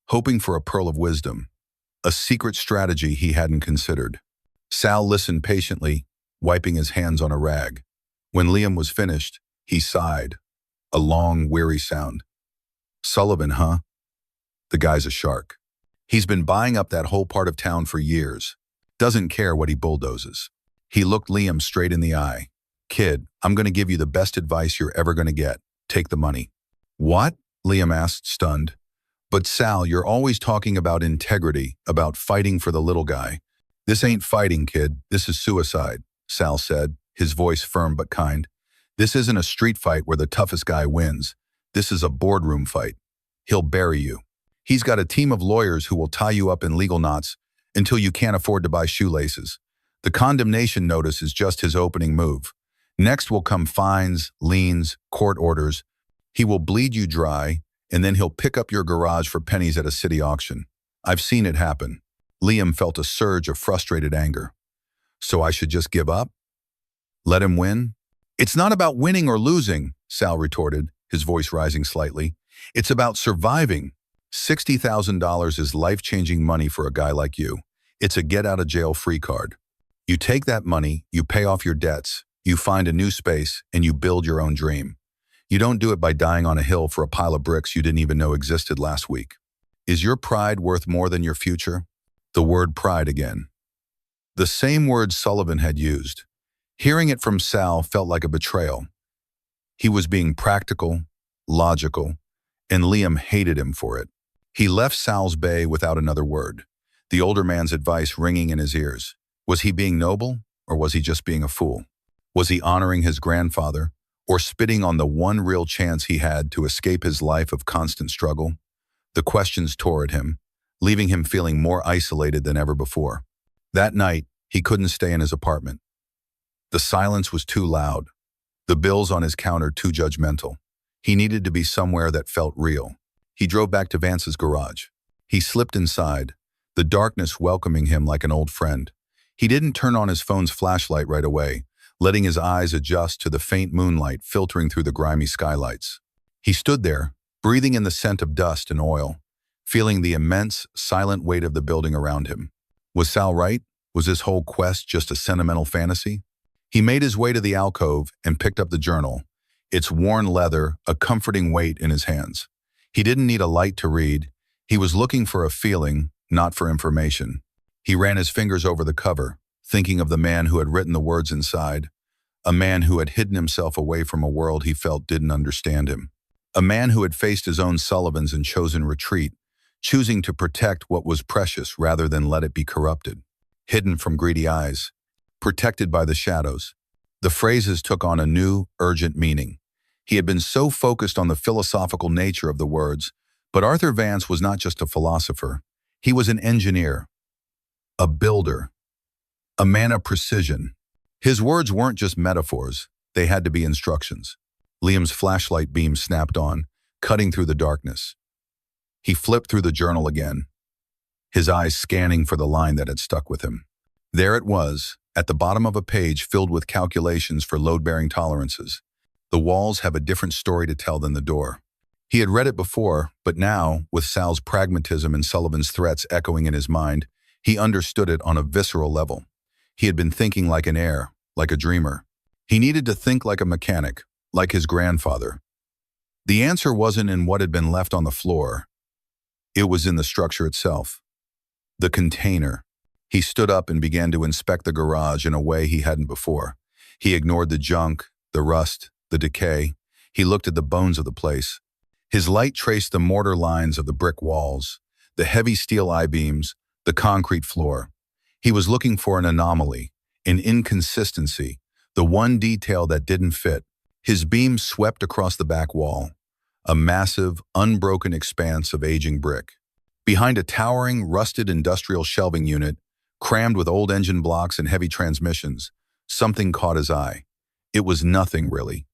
hoping for a pearl of wisdom, a secret strategy he hadn't considered. Sal listened patiently, wiping his hands on a rag. When Liam was finished, he sighed, a long, weary sound. "Sullivan, huh? The guy's a shark. He's been buying up that whole part of town for years. Doesn't care what he bulldozes." He looked Liam straight in the eye. "Kid, I'm going to give you the best advice you're ever going to get. Take the money." "What?" Liam asked, stunned. "But Sal, you're always talking about integrity, about fighting for the little guy." "This ain't fighting, kid. This is suicide," Sal said, his voice firm but kind. "This isn't a street fight where the toughest guy wins. This is a boardroom fight. He'll bury you. He's got a team of lawyers who will tie you up in legal knots until you can't afford to buy shoelaces. The condemnation notice is just his opening move. Next will come fines, liens, court orders. He will bleed you dry, and then he'll pick up your garage for pennies at a city auction. I've seen it happen." Liam felt a surge of frustrated anger. "So I should just give up? Let him win?" "It's not about winning or losing," Sal retorted, his voice rising slightly. "It's about surviving. $60,000 is life-changing money for a guy like you. It's a get-out-of-jail-free card. You take that money, you pay off your debts, you find a new space, and you build your own dream. You don't do it by dying on a hill for a pile of bricks you didn't even know existed last week. Is your pride worth more than your future?" The word pride again. The same word Sullivan had used. Hearing it from Sal felt like a betrayal. He was being practical, logical, and Liam hated him for it. He left Sal's bay without another word, the older man's advice ringing in his ears. Was he being noble, or was he just being a fool? Was he honoring his grandfather, or spitting on the one real chance he had to escape his life of constant struggle? The questions tore at him, leaving him feeling more isolated than ever before. That night, he couldn't stay in his apartment. The silence was too loud, the bills on his counter too judgmental. He needed to be somewhere that felt real. He drove back to Vance's garage. He slipped inside, the darkness welcoming him like an old friend. He didn't turn on his phone's flashlight right away, letting his eyes adjust to the faint moonlight filtering through the grimy skylights. He stood there, breathing in the scent of dust and oil, feeling the immense, silent weight of the building around him. Was Sal right? Was this whole quest just a sentimental fantasy? He made his way to the alcove and picked up the journal, its worn leather a comforting weight in his hands. He didn't need a light to read. He was looking for a feeling, not for information. He ran his fingers over the cover, thinking of the man who had written the words inside, a man who had hidden himself away from a world he felt didn't understand him, a man who had faced his own Sullivans and chosen retreat, choosing to protect what was precious rather than let it be corrupted, hidden from greedy eyes, protected by the shadows. The phrases took on a new, urgent meaning. He had been so focused on the philosophical nature of the words, but Arthur Vance was not just a philosopher. He was an engineer, a builder, a man of precision. His words weren't just metaphors, they had to be instructions. Liam's flashlight beam snapped on, cutting through the darkness. He flipped through the journal again, his eyes scanning for the line that had stuck with him. There it was, at the bottom of a page filled with calculations for load-bearing tolerances. The walls have a different story to tell than the door. He had read it before, but now, with Sal's pragmatism and Sullivan's threats echoing in his mind, he understood it on a visceral level. He had been thinking like an heir, like a dreamer. He needed to think like a mechanic, like his grandfather. The answer wasn't in what had been left on the floor. It was in the structure itself. The container. He stood up and began to inspect the garage in a way he hadn't before. He ignored the junk, the rust, the decay. He looked at the bones of the place. His light traced the mortar lines of the brick walls, the heavy steel I-beams, the concrete floor. He was looking for an anomaly, an inconsistency, the one detail that didn't fit. His beam swept across the back wall, a massive, unbroken expanse of aging brick. Behind a towering, rusted industrial shelving unit, crammed with old engine blocks and heavy transmissions, something caught his eye. It was nothing, really.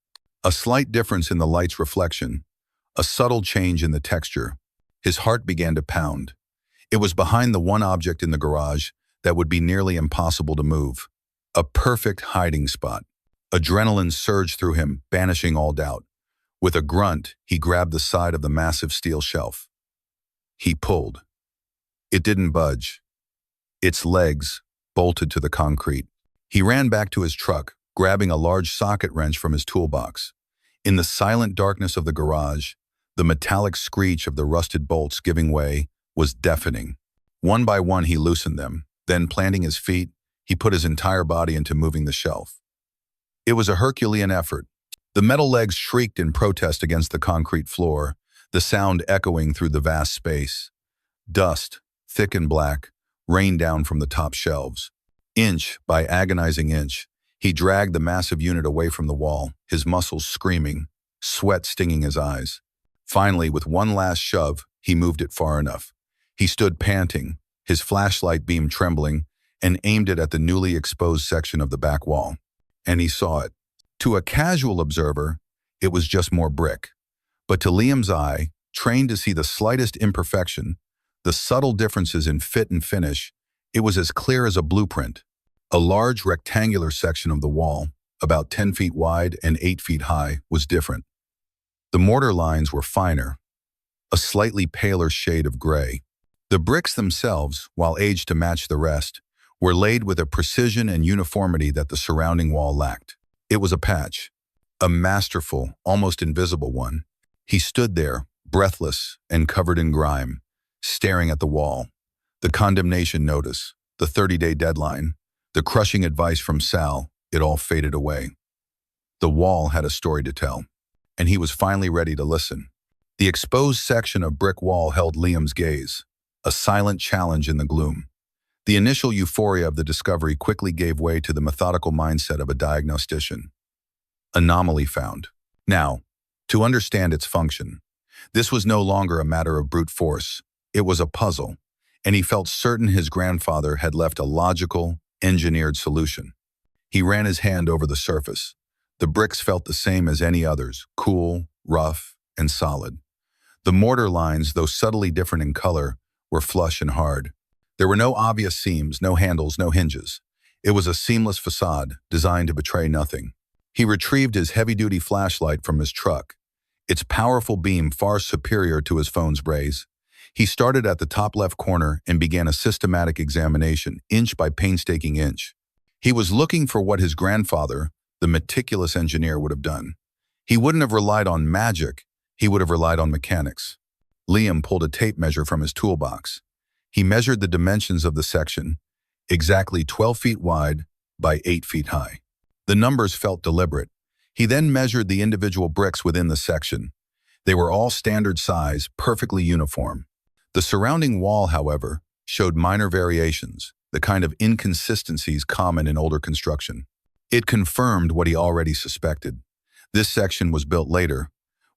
A slight difference in the light's reflection, a subtle change in the texture. His heart began to pound. It was behind the one object in the garage that would be nearly impossible to move. A perfect hiding spot. Adrenaline surged through him, banishing all doubt. With a grunt, he grabbed the side of the massive steel shelf. He pulled. It didn't budge. Its legs bolted to the concrete. He ran back to his truck, grabbing a large socket wrench from his toolbox. In the silent darkness of the garage, the metallic screech of the rusted bolts giving way was deafening. One by one, he loosened them. Then, planting his feet, he put his entire body into moving the shelf. It was a Herculean effort. The metal legs shrieked in protest against the concrete floor, the sound echoing through the vast space. Dust, thick and black, rained down from the top shelves. Inch by agonizing inch, he dragged the massive unit away from the wall, his muscles screaming, sweat stinging his eyes. Finally, with one last shove, he moved it far enough. He stood panting, his flashlight beam trembling, and aimed it at the newly exposed section of the back wall. And he saw it. To a casual observer, it was just more brick. But to Liam's eye, trained to see the slightest imperfection, the subtle differences in fit and finish, it was as clear as a blueprint. A large rectangular section of the wall, about 10 feet wide and 8 feet high, was different. The mortar lines were finer, a slightly paler shade of gray. The bricks themselves, while aged to match the rest, were laid with a precision and uniformity that the surrounding wall lacked. It was a patch, a masterful, almost invisible one. He stood there, breathless and covered in grime, staring at the wall. The condemnation notice, the 30-day deadline, the crushing advice from Sal, it all faded away. The wall had a story to tell, and he was finally ready to listen. The exposed section of brick wall held Liam's gaze, a silent challenge in the gloom. The initial euphoria of the discovery quickly gave way to the methodical mindset of a diagnostician. Anomaly found. Now, to understand its function, this was no longer a matter of brute force. It was a puzzle, and he felt certain his grandfather had left a logical, engineered solution. He ran his hand over the surface. The bricks felt the same as any others, cool, rough, and solid. The mortar lines, though subtly different in color, were flush and hard. There were no obvious seams, no handles, no hinges. It was a seamless facade, designed to betray nothing. He retrieved his heavy-duty flashlight from his truck, its powerful beam far superior to his phone's rays. He started at the top left corner and began a systematic examination, inch by painstaking inch. He was looking for what his grandfather, the meticulous engineer, would have done. He wouldn't have relied on magic, he would have relied on mechanics. Liam pulled a tape measure from his toolbox. He measured the dimensions of the section, exactly 12 feet wide by 8 feet high. The numbers felt deliberate. He then measured the individual bricks within the section. They were all standard size, perfectly uniform. The surrounding wall, however, showed minor variations, the kind of inconsistencies common in older construction. It confirmed what he already suspected. This section was built later,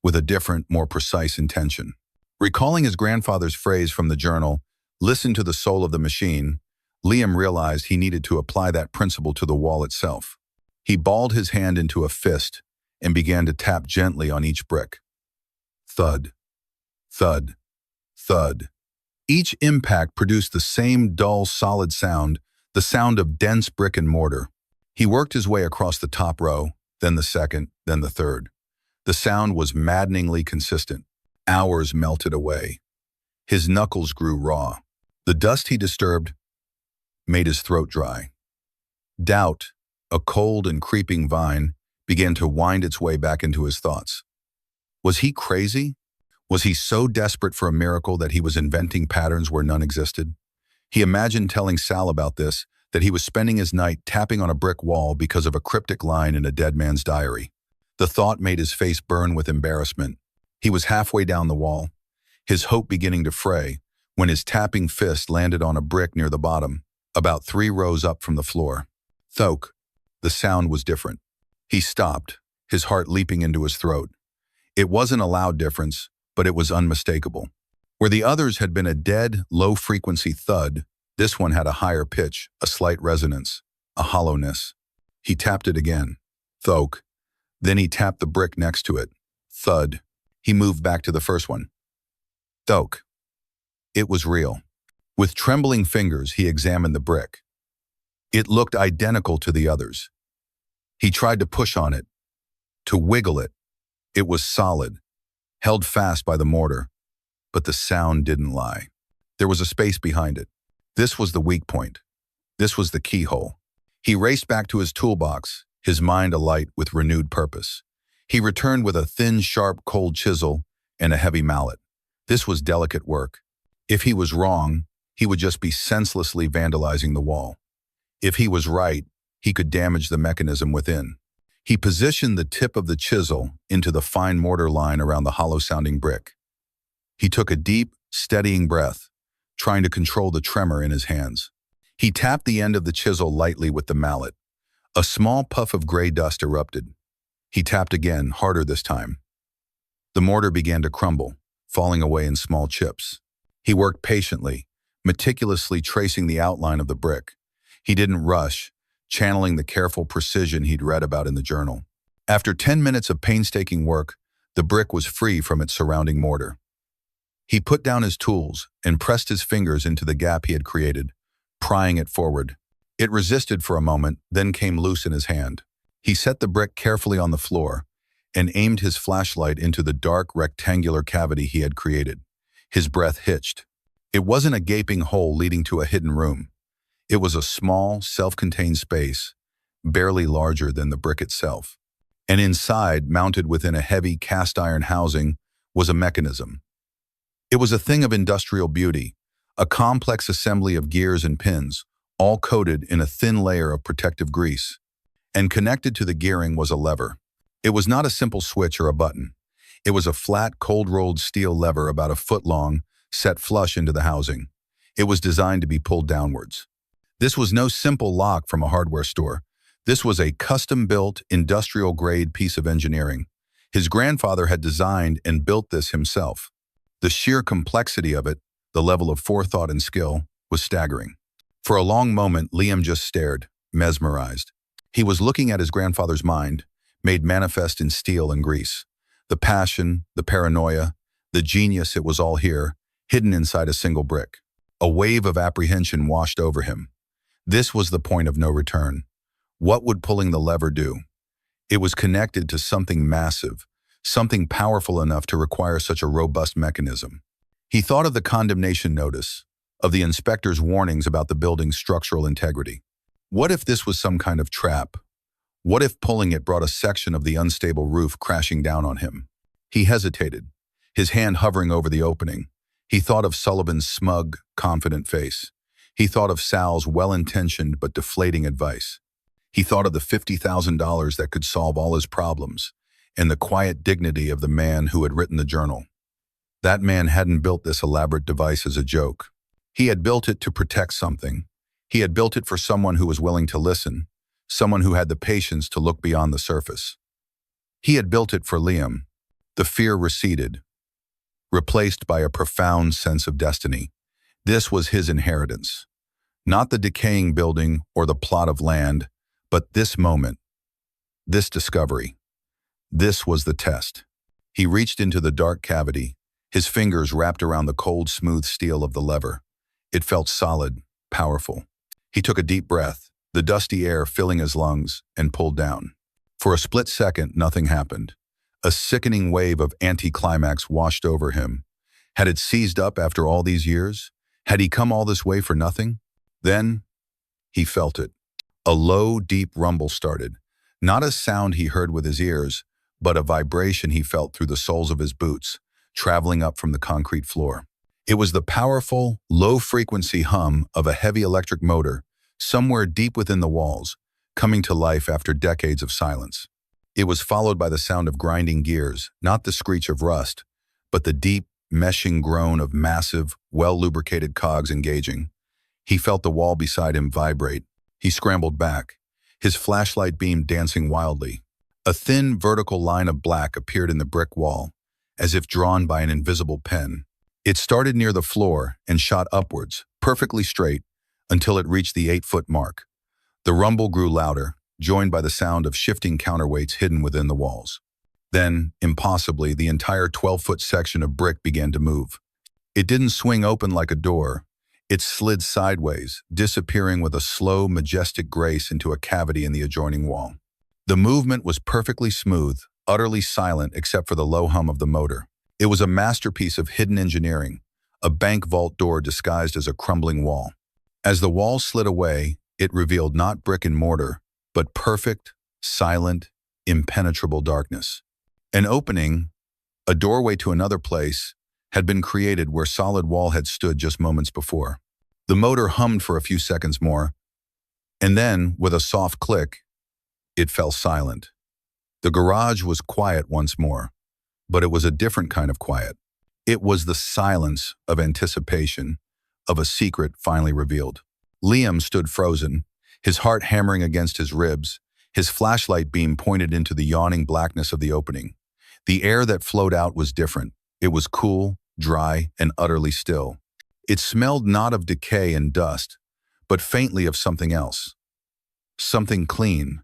with a different, more precise intention. Recalling his grandfather's phrase from the journal, "Listen to the soul of the machine," Liam realized he needed to apply that principle to the wall itself. He balled his hand into a fist and began to tap gently on each brick. Thud, thud, thud. Each impact produced the same dull, solid sound, the sound of dense brick and mortar. He worked his way across the top row, then the second, then the third. The sound was maddeningly consistent. Hours melted away. His knuckles grew raw. The dust he disturbed made his throat dry. Doubt, a cold and creeping vine, began to wind its way back into his thoughts. Was he crazy? Was he so desperate for a miracle that he was inventing patterns where none existed? He imagined telling Sal about this, that he was spending his night tapping on a brick wall because of a cryptic line in a dead man's diary. The thought made his face burn with embarrassment. He was halfway down the wall, his hope beginning to fray, when his tapping fist landed on a brick near the bottom. about 3 rows up from the floor. Thok. The sound was different. He stopped, his heart leaping into his throat. It wasn't a loud difference, but it was unmistakable. Where the others had been a dead, low-frequency thud, this one had a higher pitch, a slight resonance, a hollowness. He tapped it again. Thok. Then he tapped the brick next to it. Thud. He moved back to the first one. Thok. It was real. With trembling fingers, he examined the brick. It looked identical to the others. He tried to push on it, to wiggle it. It was solid, held fast by the mortar, but the sound didn't lie. There was a space behind it. This was the weak point. This was the keyhole. He raced back to his toolbox, his mind alight with renewed purpose. He returned with a thin, sharp, cold chisel and a heavy mallet. This was delicate work. If he was wrong, he would just be senselessly vandalizing the wall. If he was right, he could damage the mechanism within. He positioned the tip of the chisel into the fine mortar line around the hollow-sounding brick. He took a deep, steadying breath, trying to control the tremor in his hands. He tapped the end of the chisel lightly with the mallet. A small puff of gray dust erupted. He tapped again, harder this time. The mortar began to crumble, falling away in small chips. He worked patiently, meticulously tracing the outline of the brick. He didn't rush, channeling the careful precision he'd read about in the journal. After 10 minutes of painstaking work, the brick was free from its surrounding mortar. He put down his tools and pressed his fingers into the gap he had created, prying it forward. It resisted for a moment, then came loose in his hand. He set the brick carefully on the floor and aimed his flashlight into the dark, rectangular cavity he had created. His breath hitched. It wasn't a gaping hole leading to a hidden room. It was a small, self-contained space, barely larger than the brick itself. And inside, mounted within a heavy cast-iron housing, was a mechanism. It was a thing of industrial beauty, a complex assembly of gears and pins, all coated in a thin layer of protective grease. And connected to the gearing was a lever. It was not a simple switch or a button. It was a flat, cold-rolled steel lever about a foot long, set flush into the housing. It was designed to be pulled downwards. This was no simple lock from a hardware store. This was a custom-built, industrial-grade piece of engineering. His grandfather had designed and built this himself. The sheer complexity of it, the level of forethought and skill, was staggering. For a long moment, Liam just stared, mesmerized. He was looking at his grandfather's mind, made manifest in steel and grease. The passion, the paranoia, the genius, it was all here, hidden inside a single brick. A wave of apprehension washed over him. This was the point of no return. What would pulling the lever do? It was connected to something massive, something powerful enough to require such a robust mechanism. He thought of the condemnation notice, of the inspector's warnings about the building's structural integrity. What if this was some kind of trap? What if pulling it brought a section of the unstable roof crashing down on him? He hesitated, his hand hovering over the opening. He thought of Sullivan's smug, confident face. He thought of Sal's well-intentioned but deflating advice. He thought of the $50,000 that could solve all his problems, and the quiet dignity of the man who had written the journal. That man hadn't built this elaborate device as a joke. He had built it to protect something. He had built it for someone who was willing to listen, someone who had the patience to look beyond the surface. He had built it for Liam. The fear receded, replaced by a profound sense of destiny. This was his inheritance. Not the decaying building or the plot of land, but this moment, this discovery. This was the test. He reached into the dark cavity, his fingers wrapped around the cold, smooth steel of the lever. It felt solid, powerful. He took a deep breath, the dusty air filling his lungs, and pulled down. For a split second, nothing happened. A sickening wave of anticlimax washed over him. Had it seized up after all these years? Had he come all this way for nothing? Then, he felt it. A low, deep rumble started. Not a sound he heard with his ears, but a vibration he felt through the soles of his boots, traveling up from the concrete floor. It was the powerful, low-frequency hum of a heavy electric motor, somewhere deep within the walls, coming to life after decades of silence. It was followed by the sound of grinding gears, not the screech of rust, but the deep, meshing groan of massive, well-lubricated cogs engaging. He felt the wall beside him vibrate. He scrambled back, his flashlight beam dancing wildly. A thin, vertical line of black appeared in the brick wall, as if drawn by an invisible pen. It started near the floor and shot upwards, perfectly straight, until it reached the 8-foot mark. The rumble grew louder, joined by the sound of shifting counterweights hidden within the walls. Then, impossibly, the entire 12-foot section of brick began to move. It didn't swing open like a door. It slid sideways, disappearing with a slow, majestic grace into a cavity in the adjoining wall. The movement was perfectly smooth, utterly silent except for the low hum of the motor. It was a masterpiece of hidden engineering, a bank vault door disguised as a crumbling wall. As the wall slid away, it revealed not brick and mortar, but perfect, silent, impenetrable darkness. An opening, a doorway to another place, had been created where solid wall had stood just moments before. The motor hummed for a few seconds more, and then, with a soft click, it fell silent. The garage was quiet once more, but it was a different kind of quiet. It was the silence of anticipation, of a secret finally revealed. Liam stood frozen, his heart hammering against his ribs, his flashlight beam pointed into the yawning blackness of the opening. The air that flowed out was different. It was cool, dry, and utterly still. It smelled not of decay and dust, but faintly of something else. Something clean,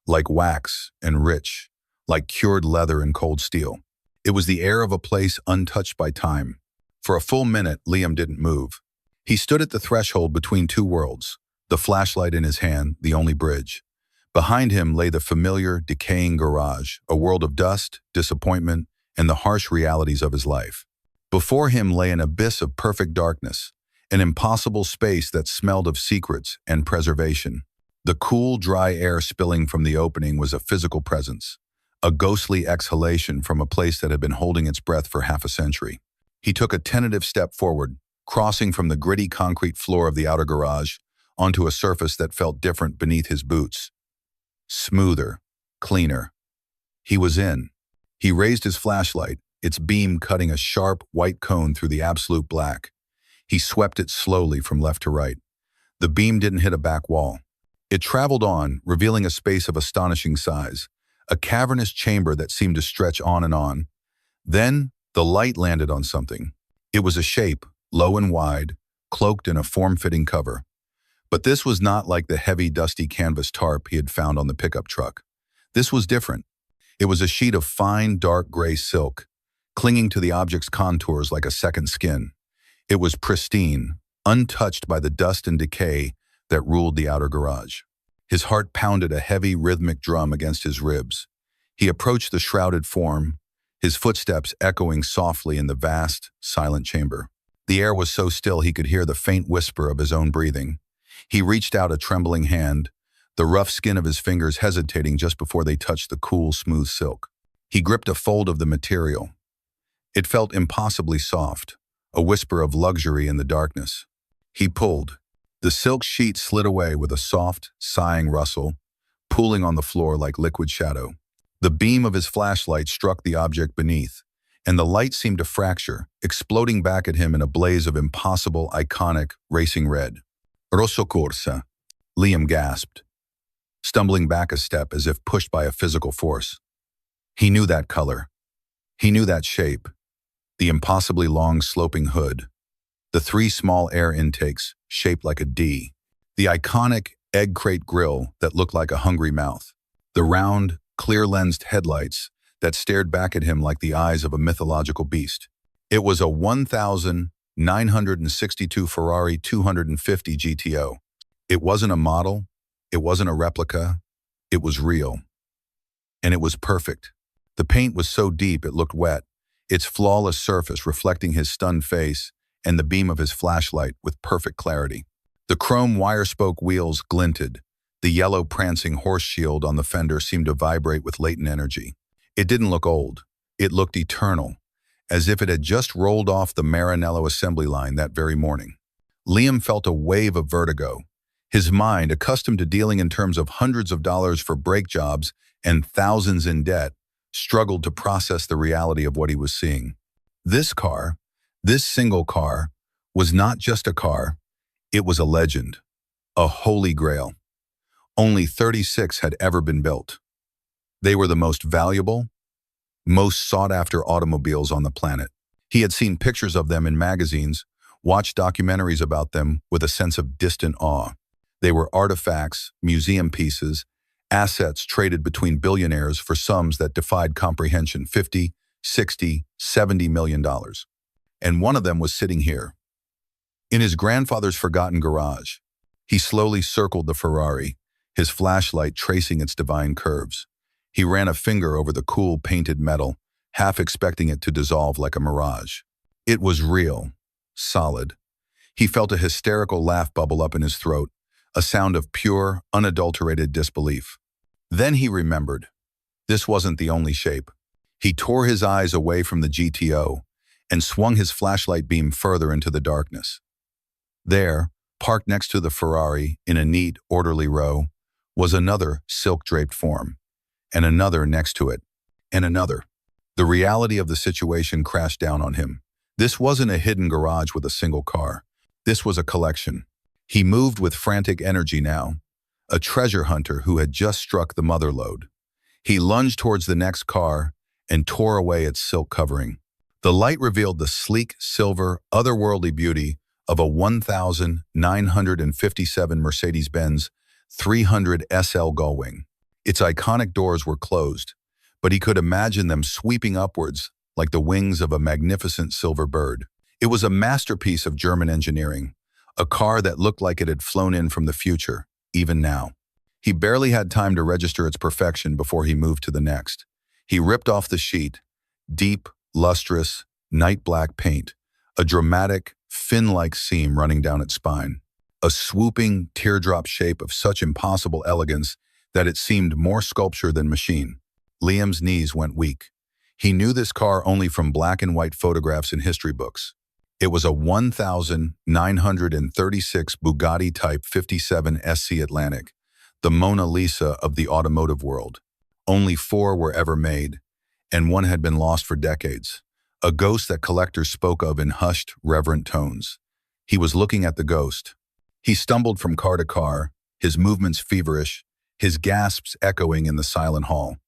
like wax and rich, like cured leather and cold steel. It was the air of a place untouched by time. For a full minute, Liam didn't move. He stood at the threshold between two worlds, the flashlight in his hand, the only bridge. Behind him lay the familiar, decaying garage, a world of dust, disappointment, and the harsh realities of his life. Before him lay an abyss of perfect darkness, an impossible space that smelled of secrets and preservation. The cool, dry air spilling from the opening was a physical presence, a ghostly exhalation from a place that had been holding its breath for half a century. He took a tentative step forward, crossing from the gritty concrete floor of the outer garage onto a surface that felt different beneath his boots. Smoother, cleaner. He was in. He raised his flashlight, its beam cutting a sharp, white cone through the absolute black. He swept it slowly from left to right. The beam didn't hit a back wall. It traveled on, revealing a space of astonishing size, a cavernous chamber that seemed to stretch on and on. Then, the light landed on something. It was a shape, low and wide, cloaked in a form-fitting cover. But this was not like the heavy, dusty canvas tarp he had found on the pickup truck. This was different. It was a sheet of fine, dark gray silk, clinging to the object's contours like a second skin. It was pristine, untouched by the dust and decay that ruled the outer garage. His heart pounded a heavy, rhythmic drum against his ribs. He approached the shrouded form, his footsteps echoing softly in the vast, silent chamber. The air was so still he could hear the faint whisper of his own breathing. He reached out a trembling hand, the rough skin of his fingers hesitating just before they touched the cool, smooth silk. He gripped a fold of the material. It felt impossibly soft, a whisper of luxury in the darkness. He pulled. The silk sheet slid away with a soft, sighing rustle, pooling on the floor like liquid shadow. The beam of his flashlight struck the object beneath, and the light seemed to fracture, exploding back at him in a blaze of impossible, iconic, racing red. Rosso Corsa, Liam gasped, stumbling back a step as if pushed by a physical force. He knew that color. He knew that shape. The impossibly long, sloping hood. The three small air intakes, shaped like a D. The iconic egg crate grille that looked like a hungry mouth. The round, clear-lensed headlights that stared back at him like the eyes of a mythological beast. It was a 1962 Ferrari 250 GTO. It wasn't a model. It wasn't a replica. It was real. And it was perfect. The paint was so deep it looked wet, its flawless surface reflecting his stunned face and the beam of his flashlight with perfect clarity. The chrome wire-spoke wheels glinted. The yellow prancing horse shield on the fender seemed to vibrate with latent energy. It didn't look old. It looked eternal, as if it had just rolled off the Maranello assembly line that very morning. Liam felt a wave of vertigo. His mind, accustomed to dealing in terms of hundreds of dollars for brake jobs and thousands in debt, struggled to process the reality of what he was seeing. This car, this single car, was not just a car. It was a legend, a holy grail. Only 36 had ever been built. They were the most valuable, most sought-after automobiles on the planet. He had seen pictures of them in magazines, watched documentaries about them with a sense of distant awe. They were artifacts, museum pieces, assets traded between billionaires for sums that defied comprehension, 50, 60, $70 million. And one of them was sitting here, in his grandfather's forgotten garage. He slowly circled the Ferrari, his flashlight tracing its divine curves. He ran a finger over the cool painted metal, half expecting it to dissolve like a mirage. It was real, solid. He felt a hysterical laugh bubble up in his throat, a sound of pure, unadulterated disbelief. Then he remembered. This wasn't the only shape. He tore his eyes away from the GTO and swung his flashlight beam further into the darkness. There, parked next to the Ferrari in a neat, orderly row, was another silk-draped form, and another next to it, and another. The reality of the situation crashed down on him. This wasn't a hidden garage with a single car. This was a collection. He moved with frantic energy now, a treasure hunter who had just struck the mother lode. He lunged towards the next car and tore away its silk covering. The light revealed the sleek, silver, otherworldly beauty of a 1957 Mercedes-Benz 300 SL Gullwing. Its iconic doors were closed, but he could imagine them sweeping upwards like the wings of a magnificent silver bird. It was a masterpiece of German engineering, a car that looked like it had flown in from the future, even now. He barely had time to register its perfection before he moved to the next. He ripped off the sheet, deep, lustrous, night black paint, a dramatic, fin-like seam running down its spine, a swooping, teardrop shape of such impossible elegance that it seemed more sculpture than machine. Liam's knees went weak. He knew this car only from black and white photographs in history books. It was a 1936 Bugatti Type 57 SC Atlantic, the Mona Lisa of the automotive world. Only 4 were ever made, and one had been lost for decades, a ghost that collectors spoke of in hushed, reverent tones. He was looking at the ghost. He stumbled from car to car, his movements feverish, his gasps echoing in the silent hall.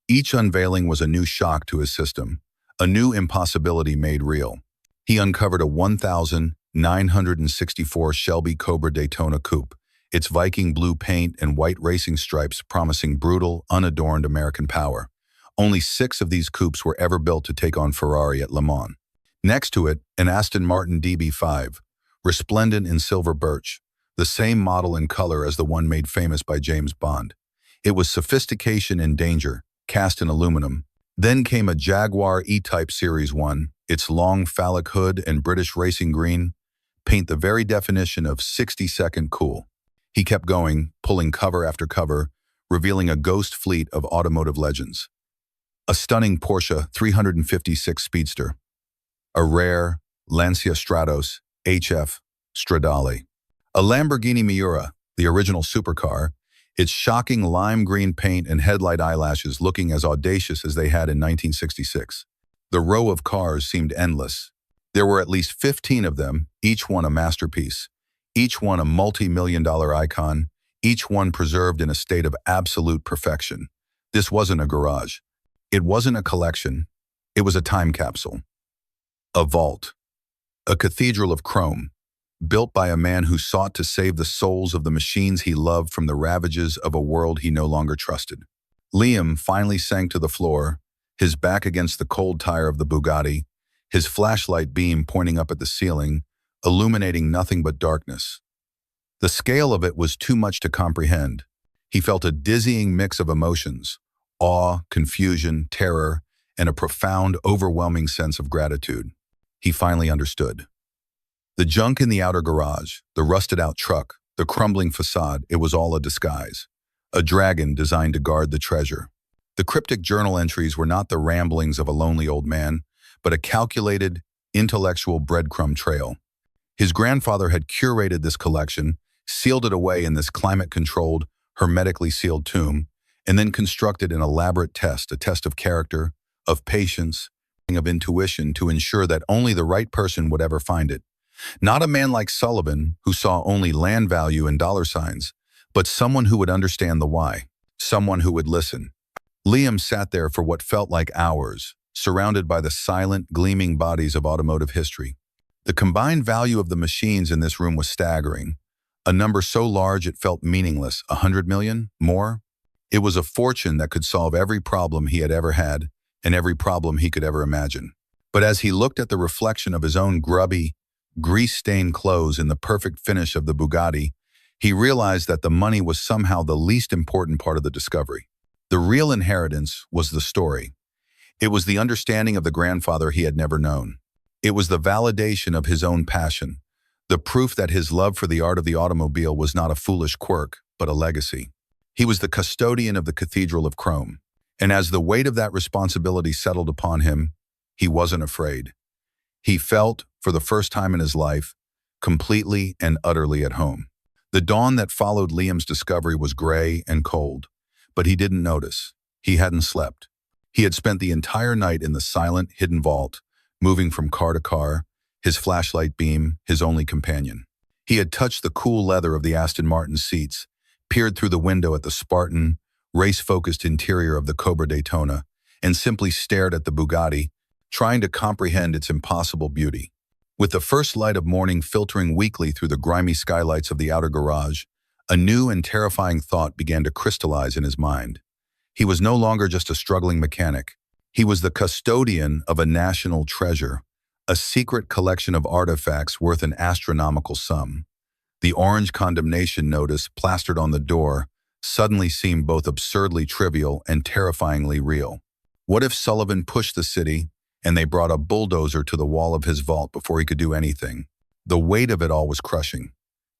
Each unveiling was a new shock to his system, a new impossibility made real. He uncovered a 1964 Shelby Cobra Daytona coupe, its Viking blue paint and white racing stripes promising brutal, unadorned American power. Only 6 of these coupes were ever built to take on Ferrari at Le Mans. Next to it, an Aston Martin DB5, resplendent in silver birch, the same model and color as the one made famous by James Bond. It was sophistication and danger, cast in aluminum. Then came a Jaguar E-Type Series 1, its long phallic hood and British racing green paint the very definition of 60-second cool. He kept going, pulling cover after cover, revealing a ghost fleet of automotive legends. A stunning Porsche 356 Speedster, a rare Lancia Stratos HF Stradale, a Lamborghini Miura, the original supercar, its shocking lime green paint and headlight eyelashes looking as audacious as they had in 1966. The row of cars seemed endless. There were at least 15 of them, each one a masterpiece, each one a multi-million-dollar icon, each one preserved in a state of absolute perfection. This wasn't a garage. It wasn't a collection. It was a time capsule. A vault. A cathedral of chrome, built by a man who sought to save the souls of the machines he loved from the ravages of a world he no longer trusted. Liam finally sank to the floor, his back against the cold tire of the Bugatti, his flashlight beam pointing up at the ceiling, illuminating nothing but darkness. The scale of it was too much to comprehend. He felt a dizzying mix of emotions, awe, confusion, terror, and a profound, overwhelming sense of gratitude. He finally understood. The junk in the outer garage, the rusted-out truck, the crumbling facade, it was all a disguise. A dragon designed to guard the treasure. The cryptic journal entries were not the ramblings of a lonely old man, but a calculated, intellectual breadcrumb trail. His grandfather had curated this collection, sealed it away in this climate-controlled, hermetically sealed tomb, and then constructed an elaborate test, a test of character, of patience, of intuition to ensure that only the right person would ever find it. Not a man like Sullivan, who saw only land value and dollar signs, but someone who would understand the why, someone who would listen. Liam sat there for what felt like hours, surrounded by the silent, gleaming bodies of automotive history. The combined value of the machines in this room was staggering, a number so large it felt meaningless. 100 million? More? It was a fortune that could solve every problem he had ever had and every problem he could ever imagine. But as he looked at the reflection of his own grubby, grease-stained clothes in the perfect finish of the Bugatti, he realized that the money was somehow the least important part of the discovery. The real inheritance was the story. It was the understanding of the grandfather he had never known. It was the validation of his own passion, the proof that his love for the art of the automobile was not a foolish quirk, but a legacy. He was the custodian of the Cathedral of Chrome, and as the weight of that responsibility settled upon him, he wasn't afraid. He felt, for the first time in his life, completely and utterly at home. The dawn that followed Liam's discovery was gray and cold, but he didn't notice. He hadn't slept. He had spent the entire night in the silent, hidden vault, moving from car to car, his flashlight beam his only companion. He had touched the cool leather of the Aston Martin seats, peered through the window at the Spartan, race-focused interior of the Cobra Daytona, and simply stared at the Bugatti, trying to comprehend its impossible beauty. With the first light of morning filtering weakly through the grimy skylights of the outer garage, a new and terrifying thought began to crystallize in his mind. He was no longer just a struggling mechanic. He was the custodian of a national treasure, a secret collection of artifacts worth an astronomical sum. The orange condemnation notice plastered on the door suddenly seemed both absurdly trivial and terrifyingly real. What if Sullivan pushed the city and they brought a bulldozer to the wall of his vault before he could do anything? The weight of it all was crushing.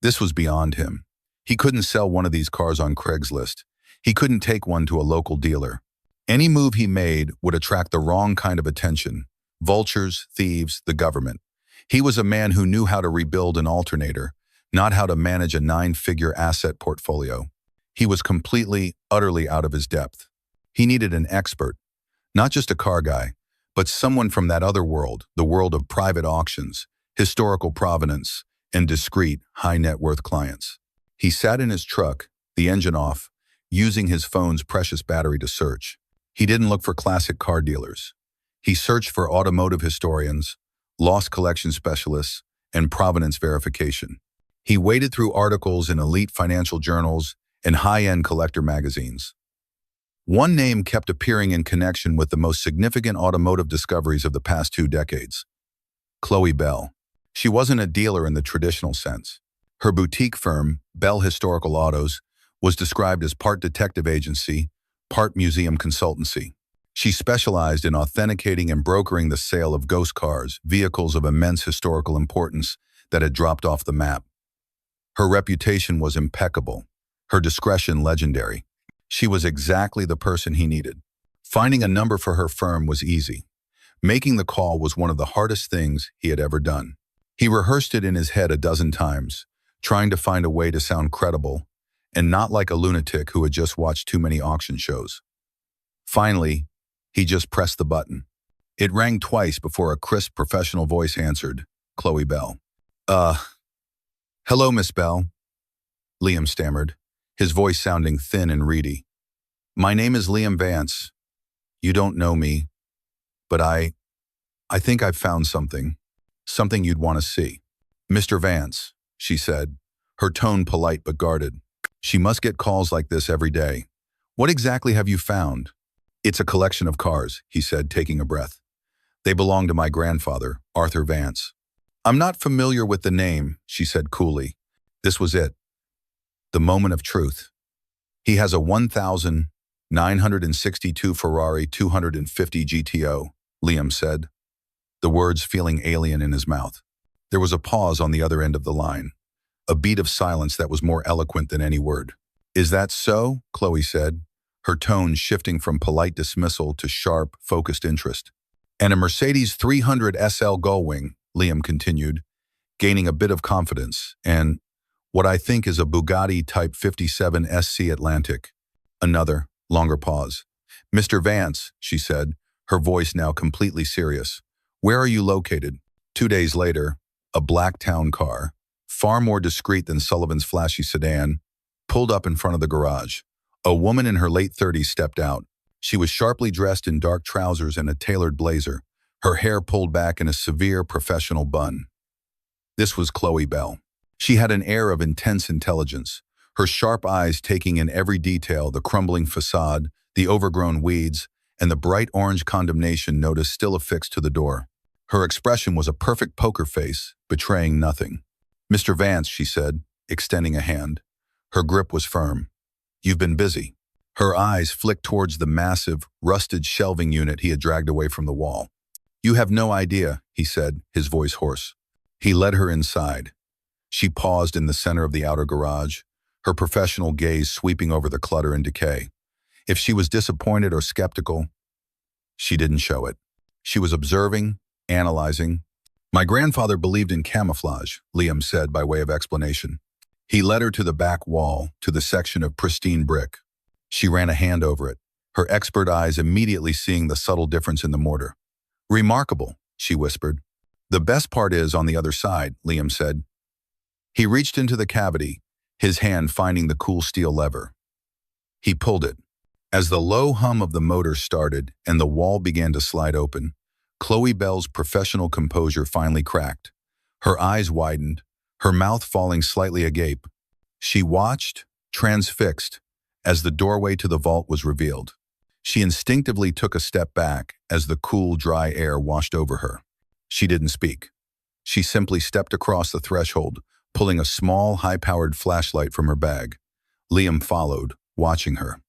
This was beyond him. He couldn't sell one of these cars on Craigslist. He couldn't take one to a local dealer. Any move he made would attract the wrong kind of attention: vultures, thieves, the government. He was a man who knew how to rebuild an alternator, not how to manage a 9-figure asset portfolio. He was completely, utterly out of his depth. He needed an expert, not just a car guy, but someone from that other world, the world of private auctions, historical provenance, and discreet, high-net-worth clients. He sat in his truck, the engine off, using his phone's precious battery to search. He didn't look for classic car dealers. He searched for automotive historians, lost collection specialists, and provenance verification. He waded through articles in elite financial journals and high-end collector magazines. One name kept appearing in connection with the most significant automotive discoveries of the past 2 decades: Chloe Bell. She wasn't a dealer in the traditional sense. Her boutique firm, Bell Historical Autos, was described as part detective agency, part museum consultancy. She specialized in authenticating and brokering the sale of ghost cars, vehicles of immense historical importance that had dropped off the map. Her reputation was impeccable, her discretion legendary. She was exactly the person he needed. Finding a number for her firm was easy. Making the call was one of the hardest things he had ever done. He rehearsed it in his head a dozen times, trying to find a way to sound credible, and not like a lunatic who had just watched too many auction shows. Finally, he just pressed the button. It rang twice before a crisp professional voice answered: Chloe Bell. Hello, Miss Bell," Liam stammered, his voice sounding thin and reedy. "My name is Liam Vance. You don't know me, but I think I've found something you'd want to see." "Mr. Vance," she said, her tone polite but guarded. She must get calls like this every day. "What exactly have you found?" "It's a collection of cars," he said, taking a breath. "They belong to my grandfather, Arthur Vance." "I'm not familiar with the name," she said coolly. This was it. The moment of truth. "He has a 1962 Ferrari 250 GTO, Liam said, the words feeling alien in his mouth. There was a pause on the other end of the line, a beat of silence that was more eloquent than any word. "Is that so?" Chloe said, her tone shifting from polite dismissal to sharp, focused interest. "And a Mercedes 300 SL Gullwing," Liam continued, gaining a bit of confidence, "and what I think is a Bugatti Type 57 SC Atlantic." Another, longer pause. "Mr. Vance," she said, her voice now completely serious, "where are you located?" 2 days later, a black town car, far more discreet than Sullivan's flashy sedan, pulled up in front of the garage. A woman in her late 30s stepped out. She was sharply dressed in dark trousers and a tailored blazer, her hair pulled back in a severe professional bun. This was Chloe Bell. She had an air of intense intelligence, her sharp eyes taking in every detail, the crumbling facade, the overgrown weeds, and the bright orange condemnation notice still affixed to the door. Her expression was a perfect poker face, betraying nothing. "Mr. Vance," she said, extending a hand. Her grip was firm. "You've been busy." Her eyes flicked towards the massive, rusted shelving unit he had dragged away from the wall. "You have no idea," he said, his voice hoarse. He led her inside. She paused in the center of the outer garage, her professional gaze sweeping over the clutter and decay. If she was disappointed or skeptical, she didn't show it. She was observing, analyzing. "My grandfather believed in camouflage," Liam said by way of explanation. He led her to the back wall, to the section of pristine brick. She ran a hand over it, her expert eyes immediately seeing the subtle difference in the mortar. "Remarkable," she whispered. "The best part is on the other side," Liam said. He reached into the cavity, his hand finding the cool steel lever. He pulled it. As the low hum of the motor started and the wall began to slide open, Chloe Bell's professional composure finally cracked. Her eyes widened, her mouth falling slightly agape. She watched, transfixed, as the doorway to the vault was revealed. She instinctively took a step back as the cool, dry air washed over her. She didn't speak. She simply stepped across the threshold, pulling a small, high-powered flashlight from her bag. Liam followed, watching her.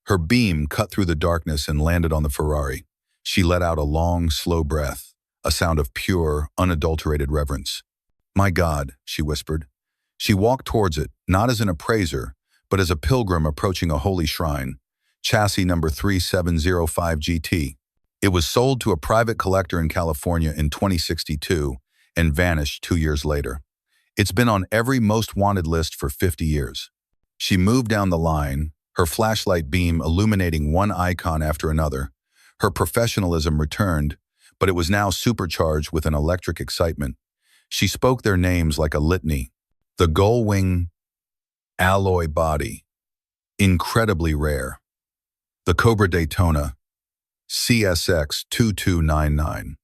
Her beam cut through the darkness and landed on the Ferrari. She let out a long, slow breath, a sound of pure, unadulterated reverence. "My God," she whispered. She walked towards it, not as an appraiser, but as a pilgrim approaching a holy shrine. Chassis number 3705 GT. It was sold to a private collector in California in 2062 and vanished 2 years later. It's been on every most wanted list for 50 years. She moved down the line, her flashlight beam illuminating one icon after another. Her professionalism returned, but it was now supercharged with an electric excitement. She spoke their names like a litany. The gull-wing alloy body, incredibly rare. The Cobra Daytona, CSX 2299.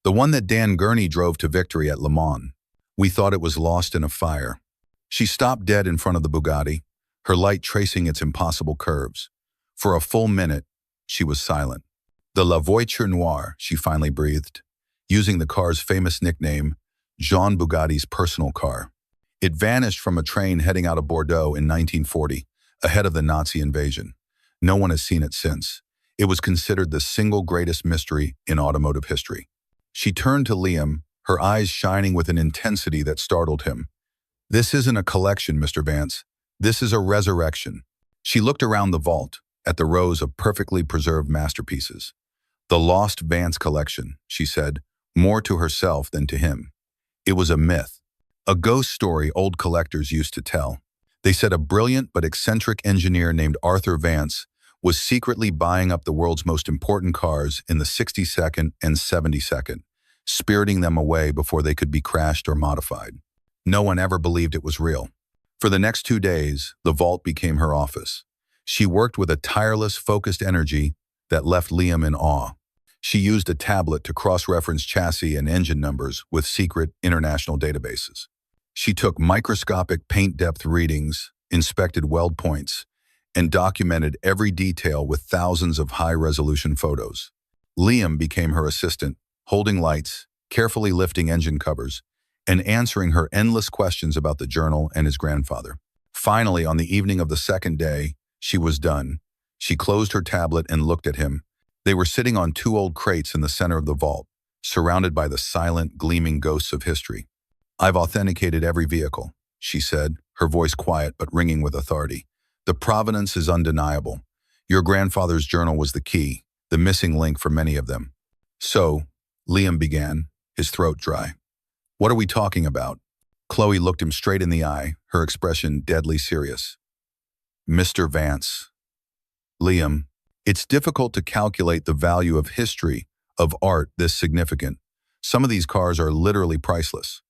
The one that Dan Gurney drove to victory at Le Mans. We thought it was lost in a fire. She stopped dead in front of the Bugatti, her light tracing its impossible curves. For a full minute, she was silent. "The La Voiture Noire," she finally breathed, using the car's famous nickname, Jean Bugatti's personal car. It vanished from a train heading out of Bordeaux in 1940, ahead of the Nazi invasion. No one has seen it since. It was considered the single greatest mystery in automotive history. She turned to Liam, her eyes shining with an intensity that startled him. "This isn't a collection, Mr. Vance. This is a resurrection." She looked around the vault, at the rows of perfectly preserved masterpieces. "The Lost Vance Collection," she said, more to herself than to him. It was a myth, a ghost story old collectors used to tell. They said a brilliant but eccentric engineer named Arthur Vance was secretly buying up the world's most important cars in the 62nd and 72nd, spiriting them away before they could be crashed or modified. No one ever believed it was real. For the next 2 days, the vault became her office. She worked with a tireless, focused energy that left Liam in awe. She used a tablet to cross-reference chassis and engine numbers with secret international databases. She took microscopic paint depth readings, inspected weld points, and documented every detail with thousands of high-resolution photos. Liam became her assistant, holding lights, carefully lifting engine covers, and answering her endless questions about the journal and his grandfather. Finally, on the evening of the second day, she was done. She closed her tablet and looked at him. They were sitting on 2 old crates in the center of the vault, surrounded by the silent, gleaming ghosts of history. "I've authenticated every vehicle," she said, her voice quiet but ringing with authority. "The provenance is undeniable. Your grandfather's journal was the key, the missing link for many of them." "So," Liam began, his throat dry. "What are we talking about?" Chloe looked him straight in the eye, her expression deadly serious. "Mr. Vance." "Liam, it's difficult to calculate the value of history, of art this significant. Some of these cars are literally priceless."